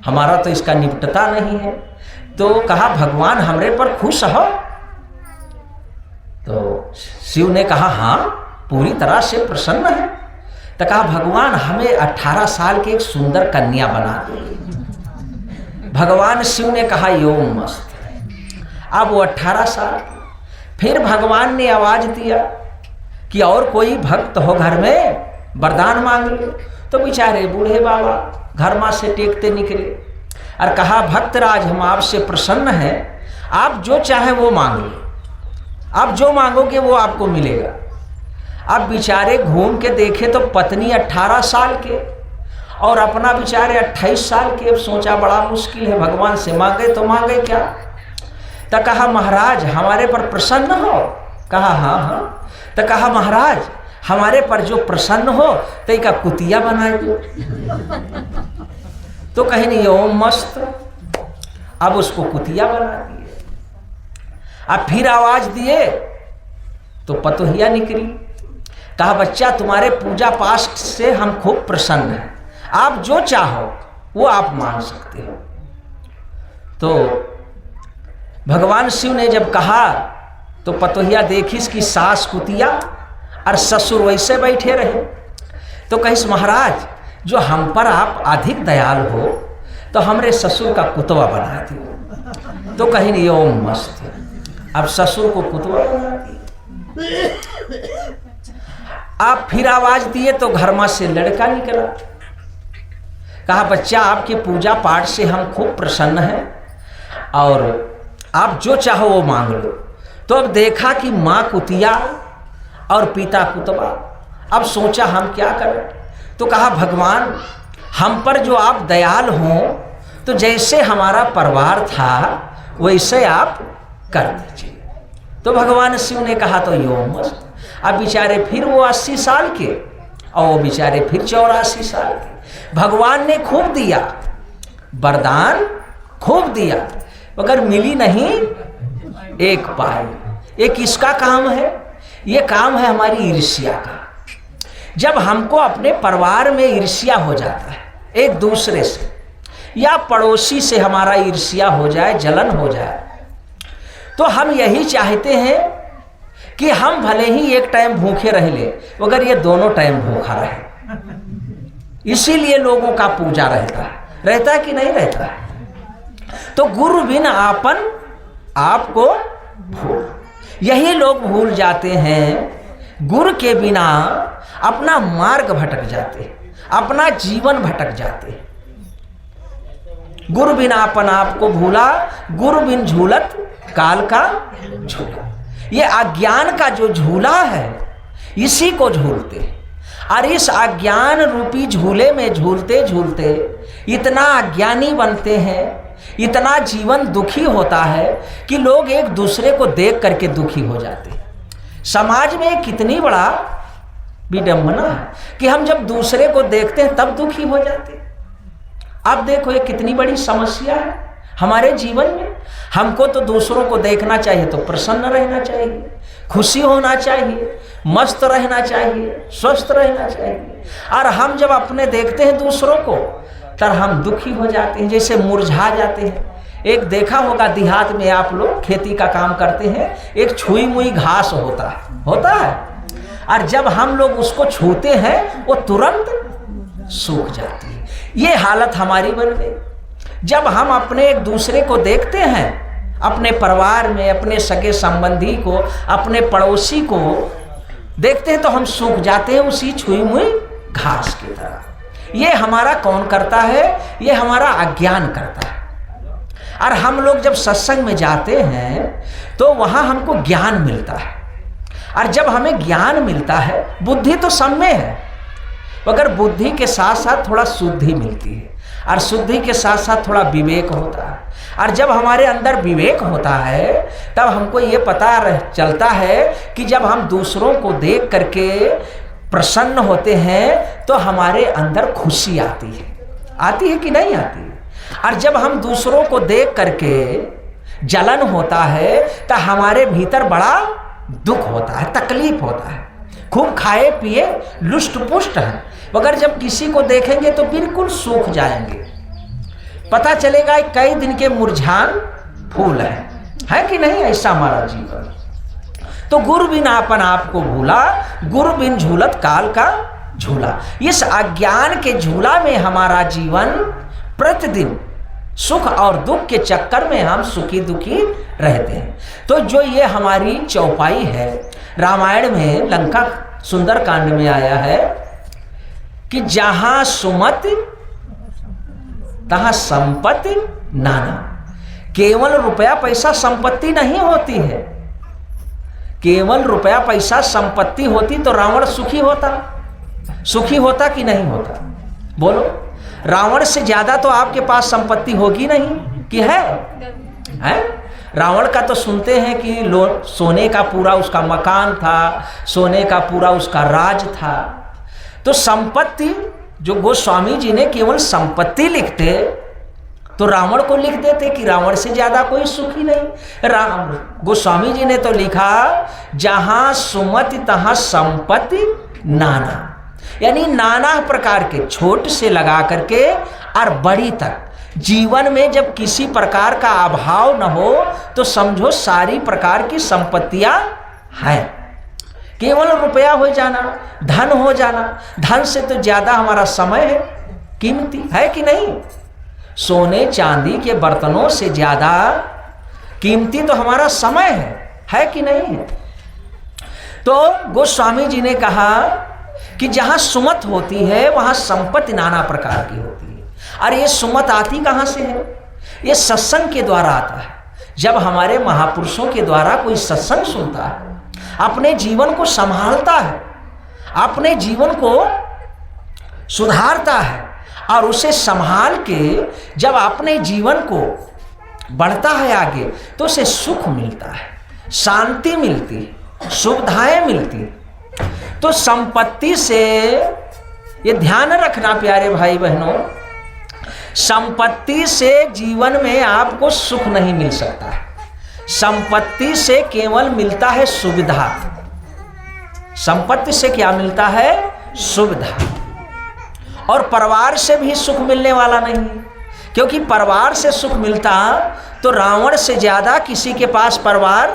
हमारा तो इसका निपटता नहीं है। तो कहा भगवान हमरे पर खुश हो। तो शिव ने कहा हाँ पूरी तरह से प्रसन्न है। तो कहा भगवान हमें 18 साल की एक सुंदर कन्या बना दो। भगवान शिव ने कहा योम मस्त। अब वो 18 साल, फिर भगवान ने आवाज दिया कि और कोई भक्त हो घर में, वरदान मांग लो। तो बेचारे बूढ़े बाबा घर मां से टेकते निकले और कहा भक्तराज हम आपसे प्रसन्न हैं, आप जो चाहे वो मांग लो, आप जो मांगोगे वो आपको मिलेगा। अब बेचारे घूम के देखे तो पत्नी 18 साल के और अपना बेचारे 28 साल के। अब सोचा बड़ा मुश्किल है, भगवान से मांगे तो मांगे क्या। तो कहा महाराज हमारे पर प्रसन्न हो। कहा हाँ हाँ। तो कहा महाराज हमारे पर जो प्रसन्न हो तो एक कुतिया बना दो। तो कहीं नहीं ओम मस्त। अब उसको कुतिया बना दिए। अब फिर आवाज दिए तो पतोहिया निकली। कहा बच्चा तुम्हारे पूजा पाठ से हम खूब प्रसन्न हैं, आप जो चाहो वो आप मांग सकते हो। तो भगवान शिव ने जब कहा तो पतोहिया देखी इसकी सास कुतिया और ससुर वैसे बैठे रहे। तो कहिस महाराज जो हम पर आप अधिक दयाल हो तो हमरे ससुर का कुतवा बना दियो। तो कहीं नहीं ओम मस्त, अब ससुर को कुतवा बना दिया। आप फिर आवाज दिए तो घर में से लड़का निकला। कहा बच्चा आपके पूजा पाठ से हम खूब प्रसन्न हैं और आप जो चाहो वो मांग लो। तो अब देखा कि माँ कुतिया और पिता कुतवा। अब सोचा हम क्या करें। तो कहा भगवान हम पर जो आप दयाल हों तो जैसे हमारा परिवार था वैसे आप कर दीजिए। तो भगवान शिव ने कहा तो यो मस्त। अब बेचारे फिर वो 80 साल के और वो बेचारे फिर 84 साल के। भगवान ने खूब दिया वरदान, खूब दिया, मगर मिली नहीं एक पाई। ये किसका काम है? ये काम है हमारी ईर्ष्या का। जब हमको अपने परिवार में ईर्ष्या हो जाता है एक दूसरे से, या पड़ोसी से हमारा ईर्ष्या हो जाए, जलन हो जाए, तो हम यही चाहते हैं कि हम भले ही एक टाइम भूखे रह ले मगर ये दोनों टाइम भूखा रहे। इसीलिए लोगों का पूजा रहता है कि नहीं रहता है। तो गुरु बिन आपन आपको भूल, यही लोग भूल जाते हैं। गुरु के बिना अपना मार्ग भटक जाते, अपना जीवन भटक जाते। गुरु बिन आपन आपको भूला, गुरु बिन झूलत काल का झूला। ये अज्ञान का जो झूला है इसी को झूलते, और इस अज्ञान रूपी झूले में झूलते झूलते इतना अज्ञानी बनते हैं, इतना जीवन दुखी होता है कि लोग एक दूसरे को देख करके दुखी हो जाते हैं। समाज में कितनी बड़ा विडंबना है कि हम जब दूसरे को देखते हैं तब दुखी हो जाते हैं। अब देखो ये कितनी बड़ी समस्या है हमारे जीवन में। हमको तो दूसरों को देखना चाहिए तो प्रसन्न रहना चाहिए, खुशी होना चाहिए, मस्त रहना चाहिए, स्वस्थ रहना चाहिए, और हम जब अपने देखते हैं दूसरों को तब हम दुखी हो जाते हैं, जैसे मुरझा जाते हैं। एक देखा होगा देहात में आप लोग खेती का काम करते हैं, एक छुई मुई घास होता है, और जब हम लोग उसको छूते हैं वो तुरंत सूख जाती है। ये हालत हमारी बन गई। जब हम अपने एक दूसरे को देखते हैं, अपने परिवार में अपने सगे संबंधी को, अपने पड़ोसी को देखते हैं तो हम सूख जाते हैं उसी छुई मुई घास की तरह। ये हमारा कौन करता है? ये हमारा अज्ञान करता है। और हम लोग जब सत्संग में जाते हैं तो वहाँ हमको ज्ञान मिलता है, और जब हमें ज्ञान मिलता है, बुद्धि तो सब में है मगर बुद्धि के साथ साथ थोड़ा शुद्धि मिलती है, और शुद्धि के साथ साथ थोड़ा विवेक होता है। और जब हमारे अंदर विवेक होता है तब हमको ये पता चलता है कि जब हम दूसरों को देख करके प्रसन्न होते हैं तो हमारे अंदर खुशी आती है कि नहीं आती है। और जब हम दूसरों को देख करके जलन होता है तो हमारे भीतर बड़ा दुख होता है, तकलीफ होता है। खूब खाए पिए लुष्ट पुष्ट है, मगर जब किसी को देखेंगे तो बिल्कुल सूख जाएंगे। पता चलेगा कई दिन के मुरझान फूल है कि नहीं? ऐसा हमारा जीवन। तो गुरु बिन आपन आपको भूला, गुरु बिन झूलत काल का झूला। इस अज्ञान के झूला में हमारा जीवन प्रतिदिन सुख और दुख के चक्कर में हम सुखी दुखी रहते हैं। तो जो ये हमारी चौपाई है, रामायण में लंका सुंदरकांड में आया है कि जहां सुमति तहां संपत्ति नाना। केवल रुपया पैसा संपत्ति नहीं होती है। केवल रुपया पैसा संपत्ति होती तो रावण सुखी होता कि नहीं होता? बोलो, रावण से ज्यादा तो आपके पास संपत्ति होगी नहीं कि है? रावण का तो सुनते हैं कि सोने का पूरा उसका मकान था, सोने का पूरा उसका राज था। तो संपत्ति, जो गोस्वामी जी ने केवल संपत्ति लिखते तो रावण को लिख देते कि रावण से ज्यादा कोई सुखी नहीं। राम गोस्वामी जी ने तो लिखा जहां सुमति तहां संपत्ति नाना, यानी नाना प्रकार के, छोट से लगा करके और बड़ी तक। जीवन में जब किसी प्रकार का अभाव न हो तो समझो सारी प्रकार की संपत्तियां हैं। केवल रुपया हो जाना, धन हो जाना, धन से तो ज्यादा हमारा समय है, कीमती है कि नहीं। सोने चांदी के बर्तनों से ज्यादा कीमती तो हमारा समय है कि नहीं है। तो गोस्वामी जी ने कहा कि जहां सुमत होती है वहां संपत्ति नाना प्रकार की होती है। और ये सुमत आती कहां से है? ये सत्संग के द्वारा आता है। जब हमारे महापुरुषों के द्वारा कोई सत्संग सुनता है, अपने जीवन को संभालता है, अपने जीवन को सुधारता है और उसे संभाल के जब अपने जीवन को बढ़ता है आगे, तो उसे सुख मिलता है, शांति मिलती है, सुविधाएं मिलती है। तो संपत्ति से ये ध्यान रखना प्यारे भाई बहनों, संपत्ति से जीवन में आपको सुख नहीं मिल सकता है। संपत्ति से केवल मिलता है सुविधा। संपत्ति से क्या मिलता है? सुविधा। और परिवार से भी सुख मिलने वाला नहीं है, क्योंकि परिवार से सुख मिलता तो रावण से ज्यादा किसी के पास परिवार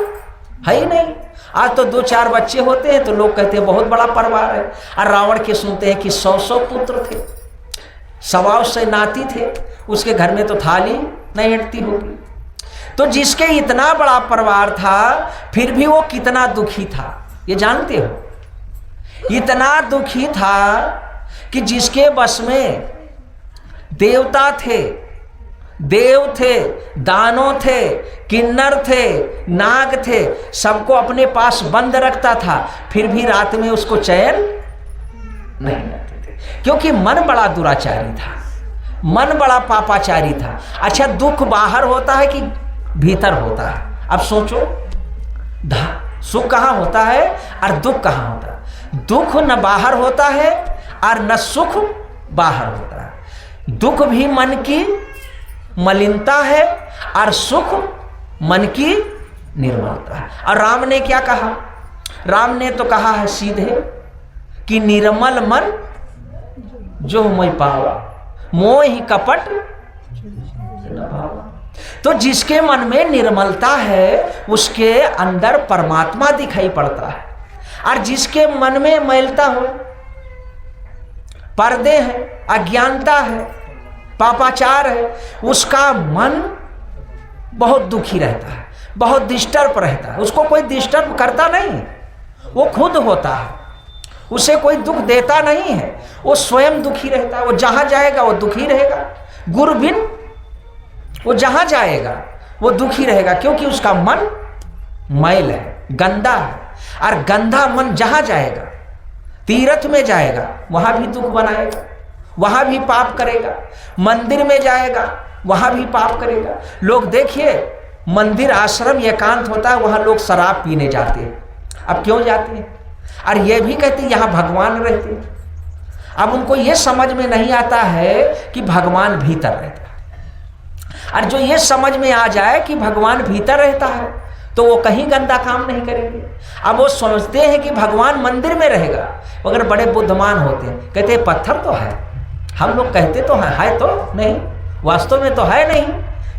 है ही नहीं। आज तो 2-4 बच्चे होते हैं तो लोग कहते हैं बहुत बड़ा परिवार है, और रावण के सुनते हैं कि 100 पुत्र थे, 100 नाती थे, उसके घर में तो थाली नहीं हटती होगी। तो जिसके इतना बड़ा परिवार था फिर भी वो कितना दुखी था, ये जानते हो। इतना दुखी था कि जिसके बस में देवता थे, देव थे, दानव थे, किन्नर थे, नाग थे, सबको अपने पास बंद रखता था, फिर भी रात में उसको चैन नहीं रहते थे, क्योंकि मन बड़ा दुराचारी था, मन बड़ा पापाचारी था। अच्छा, दुख बाहर होता है कि भीतर होता है? अब सोचो, सुख कहाँ होता है और दुख कहाँ होता है? दुख न बाहर होता है और न सुख बाहर होता है। दुख भी मन की मलिनता है और सुख मन की निर्मलता है। और राम ने क्या कहा? राम ने तो कहा है सीधे कि निर्मल मन जो मैं पावा, मोह ही कपट न भावा। तो जिसके मन में निर्मलता है उसके अंदर परमात्मा दिखाई पड़ता है, और जिसके मन में मैलता हो, पर्दे हैं, अज्ञानता है, पापाचार है, उसका मन बहुत दुखी रहता है, बहुत डिस्टर्ब रहता है। उसको कोई डिस्टर्ब करता नहीं, वो खुद होता है, उसे कोई दुख देता नहीं है, वो स्वयं दुखी रहता है। वो जहां जाएगा वो दुखी रहेगा, गुरु बिन वो जहां जाएगा वो दुखी रहेगा, क्योंकि उसका मन मैल है, गंदा है। और गंदा मन जहां जाएगा, तीर्थ में जाएगा, वहां भी दुख बनाएगा, वहां भी पाप करेगा। मंदिर में जाएगा, वहां भी पाप करेगा। लोग देखिए, मंदिर आश्रम एकांत होता है, वहां लोग शराब पीने जाते हैं। अब क्यों जाते हैं? और ये भी कहते हैं यहाँ भगवान रहते हैं। अब उनको ये समझ में नहीं आता है कि भगवान भीतर रहता है। और जो ये समझ में आ जाए कि भगवान भीतर रहता है तो वो कहीं गंदा काम नहीं करेंगे। अब वो समझते हैं कि भगवान मंदिर में रहेगा, मगर बड़े बुद्धिमान होते हैं, कहते हैं पत्थर तो है, हम लोग कहते तो है तो नहीं, वास्तव में तो है नहीं,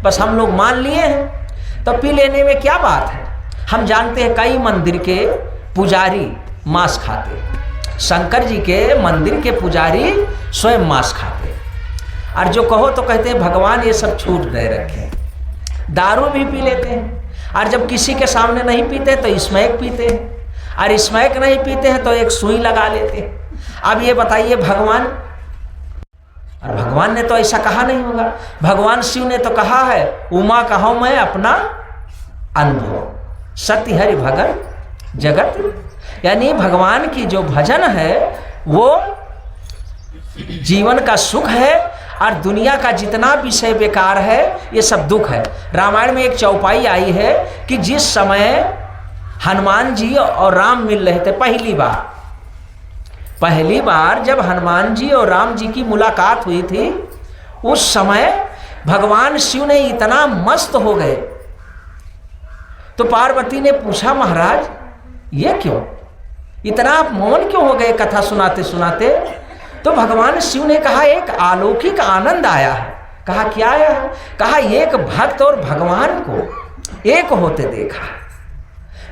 बस हम लोग मान लिए हैं। तो पी लेने में क्या बात है? हम जानते हैं कई मंदिर के पुजारी मांस खाते, शंकर जी के मंदिर के पुजारी स्वयं मांस खाते, और जो कहो तो कहते हैं भगवान ये सब छूट दे रखे। दारू भी पी लेते हैं, और जब किसी के सामने नहीं पीते तो स्मैक पीते हैं, और स्मैक नहीं पीते हैं तो एक सुई लगा लेते हैं। अब ये बताइए भगवान, और भगवान ने तो ऐसा कहा नहीं होगा। भगवान शिव ने तो कहा है, उमा कहो मैं अपना अनुभव, सत्य हरि भगत जगत। यानी भगवान की जो भजन है वो जीवन का सुख है, और दुनिया का जितना विषय बेकार है ये सब दुख है। रामायण में एक चौपाई आई है कि जिस समय हनुमान जी और राम मिल रहे थे पहली बार जब हनुमान जी और राम जी की मुलाकात हुई थी, उस समय भगवान शिव ने इतना मस्त हो गए तो पार्वती ने पूछा, महाराज ये क्यों, इतना आप मौन क्यों हो गए कथा सुनाते सुनाते? तो भगवान शिव ने कहा, एक अलौकिक आनंद आया है। कहा क्या आया है? कहा एक भक्त और भगवान को एक होते देखा।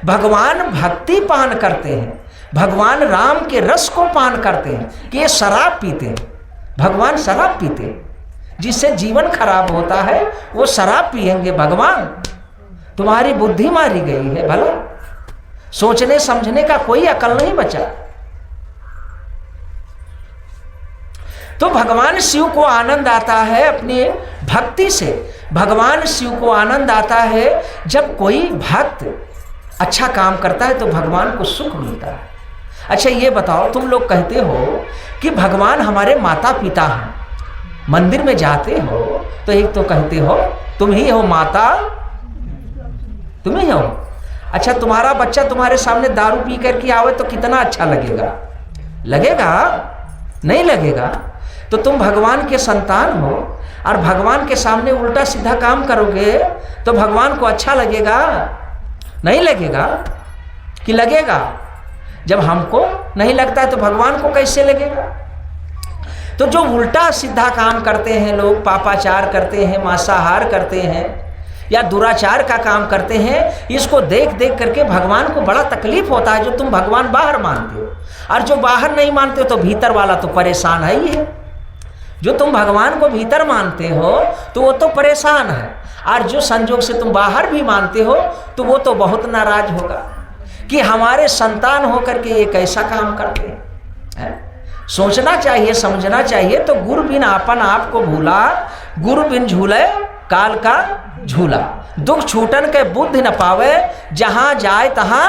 भगवान भक्ति पान करते हैं, भगवान राम के रस को पान करते हैं कि ये शराब पीते हैं। भगवान शराब पीते हैं, जिससे जीवन खराब होता है वो शराब पिएंगे। भगवान तुम्हारी बुद्धि मारी गई है, भला सोचने समझने का कोई अकल नहीं बचा। तो भगवान शिव को आनंद आता है अपनी भक्ति से। भगवान शिव को आनंद आता है जब कोई भक्त अच्छा काम करता है तो भगवान को सुख मिलता है। अच्छा ये बताओ, तुम लोग कहते हो कि भगवान हमारे माता पिता हैं, मंदिर में जाते हो तो एक तो कहते हो तुम ही हो माता, तुम ही हो। अच्छा तुम्हारा बच्चा तुम्हारे सामने दारू पी करके आवे तो कितना अच्छा लगेगा? लगेगा? नहीं लगेगा। तो तुम भगवान के संतान हो और भगवान के सामने उल्टा सीधा काम करोगे तो भगवान को अच्छा लगेगा? नहीं लगेगा। कि लगेगा? जब हमको नहीं लगता है तो भगवान को कैसे लगेगा? तो जो उल्टा सीधा काम करते हैं लोग, पापाचार करते हैं, मांसाहार करते हैं या दुराचार का काम करते हैं, इसको देख देख करके भगवान को बड़ा तकलीफ होता है। जो तुम भगवान बाहर मानते हो, और जो बाहर नहीं मानते हो तो भीतर वाला तो परेशान है ही है। जो तुम भगवान को भीतर मानते हो तो वो तो परेशान है, और जो संजोग से तुम बाहर भी मानते हो तो वो तो बहुत नाराज होगा कि हमारे संतान होकर के ये कैसा काम करते हैं। सोचना चाहिए, समझना चाहिए। तो गुरु बिन आपन आप को भूला, गुरु बिन झूले काल का झूला। दुख छूटन के बुद्धि न पावे, जहां जाए तहां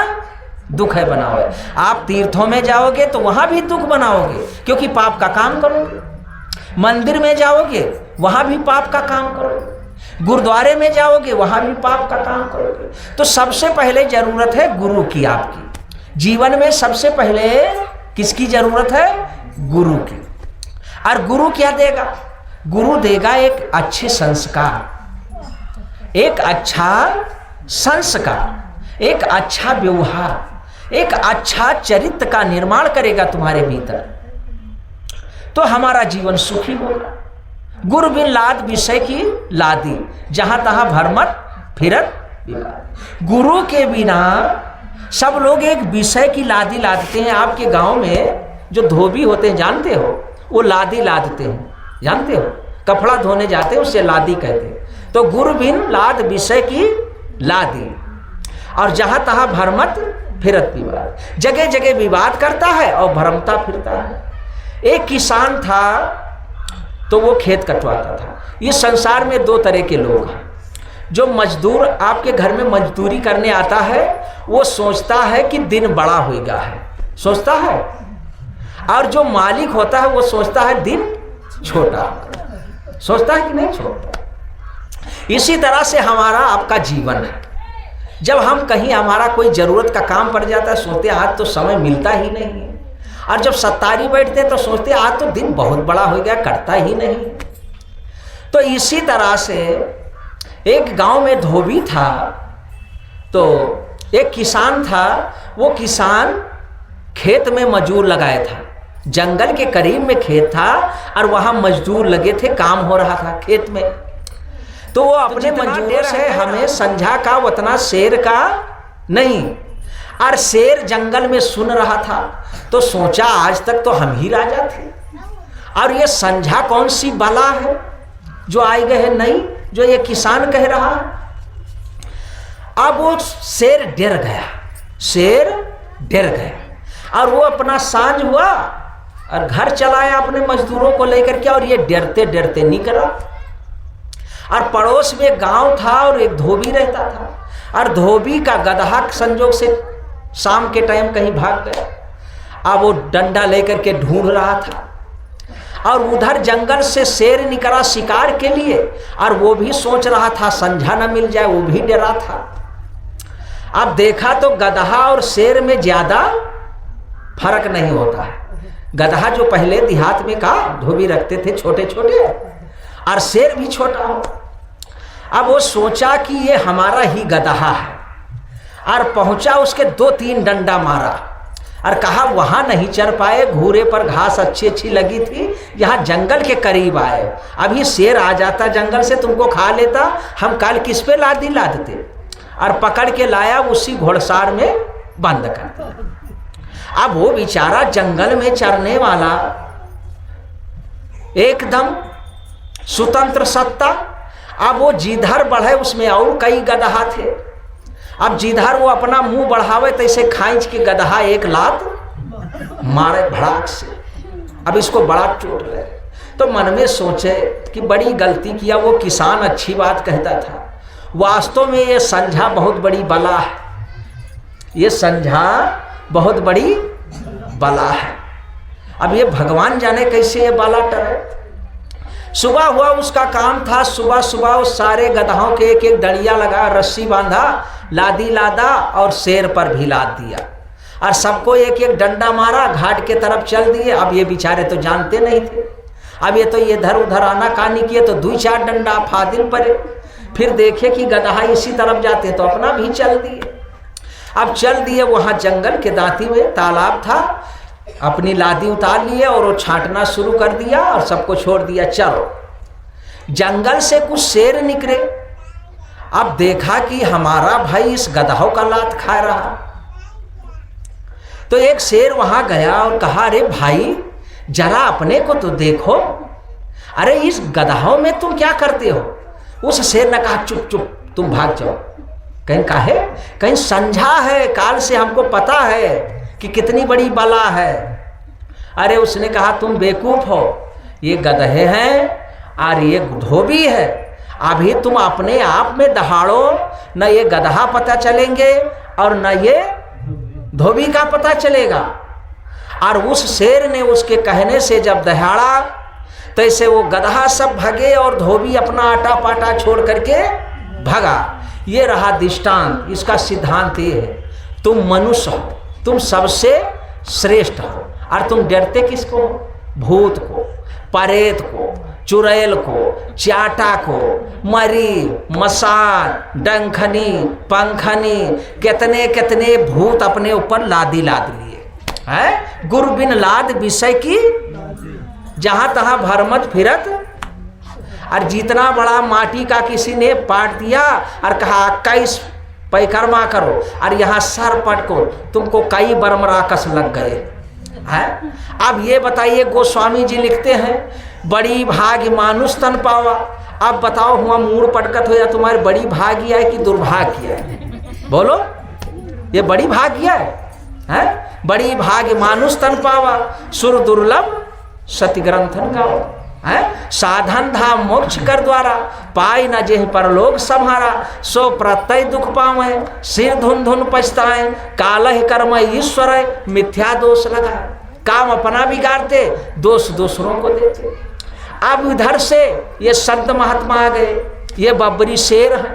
दुख है बनावे। आप तीर्थों में जाओगे तो वहां भी दुख बनाओगे क्योंकि पाप का काम करोगे। मंदिर में जाओगे वहां भी पाप का काम करोगे। गुरुद्वारे में जाओगे वहां भी पाप का काम करोगे। तो सबसे पहले जरूरत है गुरु की। आपकी जीवन में सबसे पहले किसकी जरूरत है? गुरु की। और गुरु क्या देगा? गुरु देगा एक अच्छे संस्कार, एक अच्छा संस्कार, एक अच्छा व्यवहार, एक अच्छा चरित्र का निर्माण करेगा तुम्हारे भीतर, तो हमारा जीवन सुखी होगा। गुरु बिन लाद विषय की लादी, जहां तहां भरमत फिरत विवाद। गुरु के बिना सब लोग एक विषय की लादी लादते हैं। आपके गांव में जो धोबी होते हैं जानते हो, वो लादी लादते हैं, जानते हो? कपड़ा धोने जाते हैं उसे लादी कहते हैं। तो गुरु बिन लाद विषय की लादी, और जहां तहां भरमत फिरत विवाद। जगह जगह विवाद करता है और भरमता फिरता है। एक किसान था तो वो खेत कटवाता था। इस संसार में दो तरह के लोग हैं। जो मजदूर आपके घर में मजदूरी करने आता है वो सोचता है कि दिन बड़ा होगा है, सोचता है। और जो मालिक होता है वो सोचता है दिन छोटा, सोचता है कि नहीं छोटा। इसी तरह से हमारा आपका जीवन है। जब हम कहीं हमारा कोई जरूरत का काम पड़ जाता है सोचते आज तो समय मिलता ही नहीं है, और जब सत्तारी बैठते तो सोचते आज तो दिन बहुत बड़ा हो गया, कटता ही नहीं। तो इसी तरह से एक गांव में धोबी था, तो एक किसान था। वो किसान खेत में मजदूर लगाया था। जंगल के करीब में खेत था और वहां मजदूर लगे थे, काम हो रहा था खेत में। तो वो अपने मजदूर से हमें संझा का उतना शेर का नहीं, और शेर जंगल में सुन रहा था। तो सोचा आज तक तो हम ही राजा थे, और ये संझा कौन सी बला है जो आई गए है, नहीं जो ये किसान कह रहा है। अब वो शेर डर गया, शेर डर गया, और वो अपना सांझ हुआ और घर चलाया अपने मजदूरों को लेकर के, और ये डरते डरते निकला। और पड़ोस में गांव था और एक धोबी रहता था, और धोबी का गदहा संजोग से शाम के टाइम कहीं भाग गया। अब वो डंडा लेकर के ढूंढ रहा था, और उधर जंगल से शेर निकला शिकार के लिए, और वो भी सोच रहा था संझा न मिल जाए, वो भी डरा था। अब देखा तो गदहा और शेर में ज्यादा फर्क नहीं होता है। गदहा जो पहले देहात में का धोबी रखते थे छोटे छोटे, और शेर भी छोटा हो। अब वो सोचा कि ये हमारा ही गदहा है, और पहुंचा, उसके 2-3 डंडा मारा और कहा वहां नहीं चढ़ पाए, घूरे पर घास अच्छी अच्छी लगी थी, यहाँ जंगल के करीब आए, अभी शेर आ जाता जंगल से तुमको खा लेता, हम कल किस पे लादी लादते। और पकड़ के लाया, उसी घोड़सार में बंद कर दिया। अब वो बेचारा जंगल में चरने वाला, एकदम स्वतंत्र सत्ता। अब वो जिधर बढ़े उसमें और कई गदहा थे। अब जिधर वो अपना मुंह बढ़ावे तैसे खींच के गदहा एक लात मारे भड़ाक से। अब इसको बड़ा चोट लगे, तो मन में सोचे कि बड़ी गलती किया। वो किसान अच्छी बात कहता था, वास्तव में ये संझा बहुत बड़ी बला है, ये संझा बहुत बड़ी बला है। अब ये भगवान जाने कैसे ये बाला टरे। सुबह हुआ, उसका काम था सुबह सुबह उस सारे गदहों के एक एक दड़िया लगा, रस्सी बांधा, लादी लादा और शेर पर भी लाद दिया, और सबको एक एक डंडा मारा, घाट के तरफ चल दिए। अब ये बेचारे तो जानते नहीं थे, अब ये तो इधर उधर आना कानी किए, तो 2-4 डंडा फादिल पड़े। फिर देखे कि गदहा इसी तरफ जाते तो अपना भी चल दिए। अब चल दिए, वहाँ जंगल के दांती में तालाब था, अपनी लादी उतार लिए और वो छांटना शुरू कर दिया और सबको छोड़ दिया। चलो, जंगल से कुछ शेर निकले। अब देखा कि हमारा भाई इस गदहों का लात खा रहा, तो एक शेर वहां गया और कहा, अरे भाई जरा अपने को तो देखो, अरे इस गदहों में तुम क्या करते हो। उस शेर ने कहा, चुप चुप तुम भाग जाओ। कहीं काहे, कहीं संझा है, काल से हमको पता है कि कितनी बड़ी बला है। अरे उसने कहा, तुम बेवकूफ हो, ये गधे हैं और ये धोबी है, अभी तुम अपने आप में दहाड़ो, न ये गदहा पता चलेंगे और न ये धोबी का पता चलेगा। और उस शेर ने उसके कहने से जब दहाड़ा, तैसे वो गदहा सब भगे और धोबी अपना आटा पाटा छोड़ करके भगा। ये रहा दृष्टांत। इसका सिद्धांत ये है, तुम मनुष्य हो, तुम सबसे श्रेष्ठ हो, और तुम डरते किसको हो? भूत को, परेत को, चुड़ैल को, चाटा को, मरी, मसान, डंखनी, पंखनी, कितने कितने भूत अपने ऊपर लादी लाद लिए हैं। गुरु बिन लाद विषय की जहां तहां भरमत फिरत। और जितना बड़ा माटी का किसी ने पाट दिया और कहा 21 परिक्रमा करो, और यहाँ सर पटको, तुमको कई बरम राकस लग गए हैं। अब ये बताइए, गोस्वामी जी लिखते हैं, बड़ी भाग्य मानुष तन पावा। अब बताओ, हुआ मूड पटकत हो या तुम्हारे बड़ी भाग्य है कि दुर्भाग्य है? बोलो, ये बड़ी भाग्य है? बड़ी भाग्य मानुष तन पावा, सुर दुर्लभ सति ग्रंथन गाओ है। साधन धाम मोक्ष कर द्वारा, पाई न जेह परलोक सम्हारा, सो प्रत्यय दुख पावे, सिर धुन धुन पछताए, कालह कर्म ईश्वर मिथ्या दोष लगा। काम अपना बिगाड़ते, दोष दूसरों को देते। अब इधर से ये संत महात्मा आ गए, ये बब्बरी शेर है,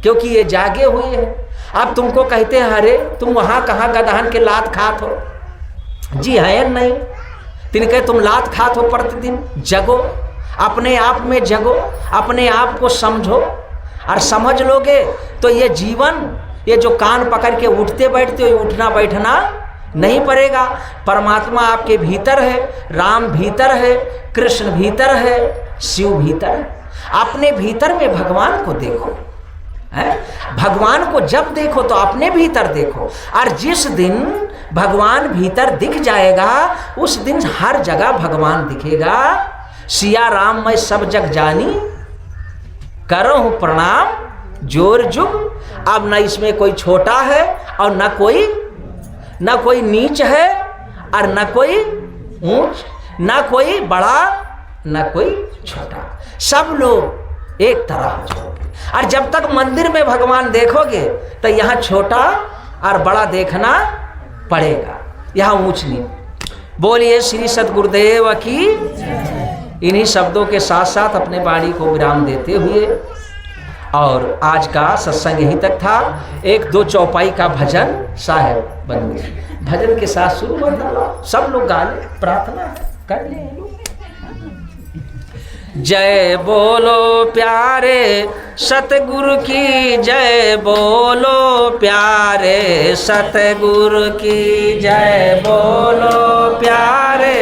क्योंकि ये जागे हुए हैं। अब तुमको कहते हैं, अरे तुम वहाँ कहाँ गदहन के लात खात हो? जी है नहीं। तिनके तुम लात खात हो प्रतिदिन। जगो, अपने आप में जगो, अपने आप को समझो, और समझ लोगे तो ये जीवन, ये जो कान पकड़ के उठते बैठते हो, ये उठना बैठना नहीं पड़ेगा। परमात्मा आपके भीतर है, राम भीतर है, कृष्ण भीतर है, शिव भीतर है। अपने भीतर में भगवान को देखो है। भगवान को जब देखो तो अपने भीतर देखो, और जिस दिन भगवान भीतर दिख जाएगा, उस दिन हर जगह भगवान दिखेगा। सिया राम मैं सब जग जानी, करो हूँ प्रणाम जोर जुग। अब न इसमें कोई छोटा है और न कोई नीच है, और न कोई ऊंच, न कोई बड़ा, न कोई छोटा, सब लोग एक तरह हो। और जब तक मंदिर में भगवान देखोगे तो यहाँ छोटा और बड़ा देखना पड़ेगा, यहाँ ऊंच नीच। बोलिए श्री सद्गुरुदेव की। इन्हीं शब्दों के साथ साथ अपने वाणी को विराम देते हुए, और आज का सत्संग यहीं तक था। 1-2 चौपाई का भजन साहेब बन गए, भजन के साथ शुरू कर डालो, सब लोग गा ले, प्रार्थना कर ले। जय बोलो प्यारे सतगुरु की जय बोलो प्यारे सतगुरु की जय बोलो प्यारे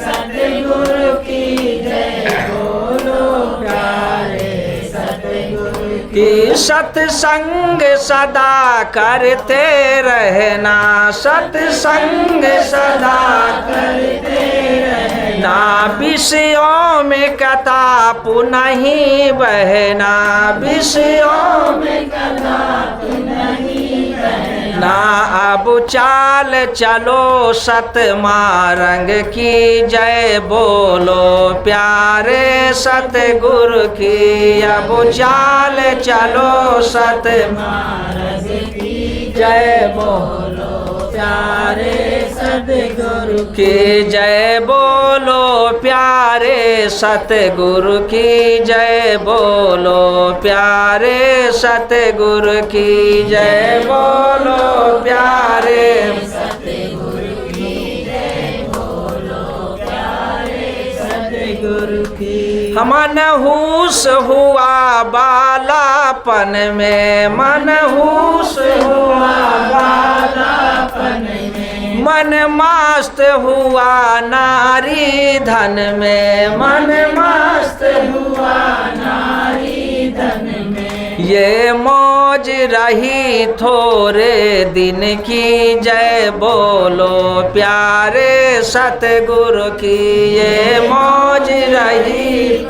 सतगुरु की जय बोलो प्यारे सतगुरु की सत्संग सदा करते रहना सत्संग सदा करते रहना विषयों में कताप नहीं बहना विषयों में कताप नहीं बहना अब चाल चलो सतमार्ग की जय बोलो प्यारे सतगुरु की अब चाल चलो सतमार्ग की जय बोलो प्यारे सतगुरु की जय बोलो प्यारे सतगुरु की जय बोलो प्यारे सतगुरु की जय बोलो प्यारे सतगुरु की जय बोलो प्यारे सतगुरु की मनहूस हुआ बालापन में मनहूस हुआ बालापन में मन मस्त हुआ नारी धन में मन मस्त हुआ नारी धन में ये मौज रही थोड़े दिन की जय बोलो प्यारे सतगुरु की ये मौज रही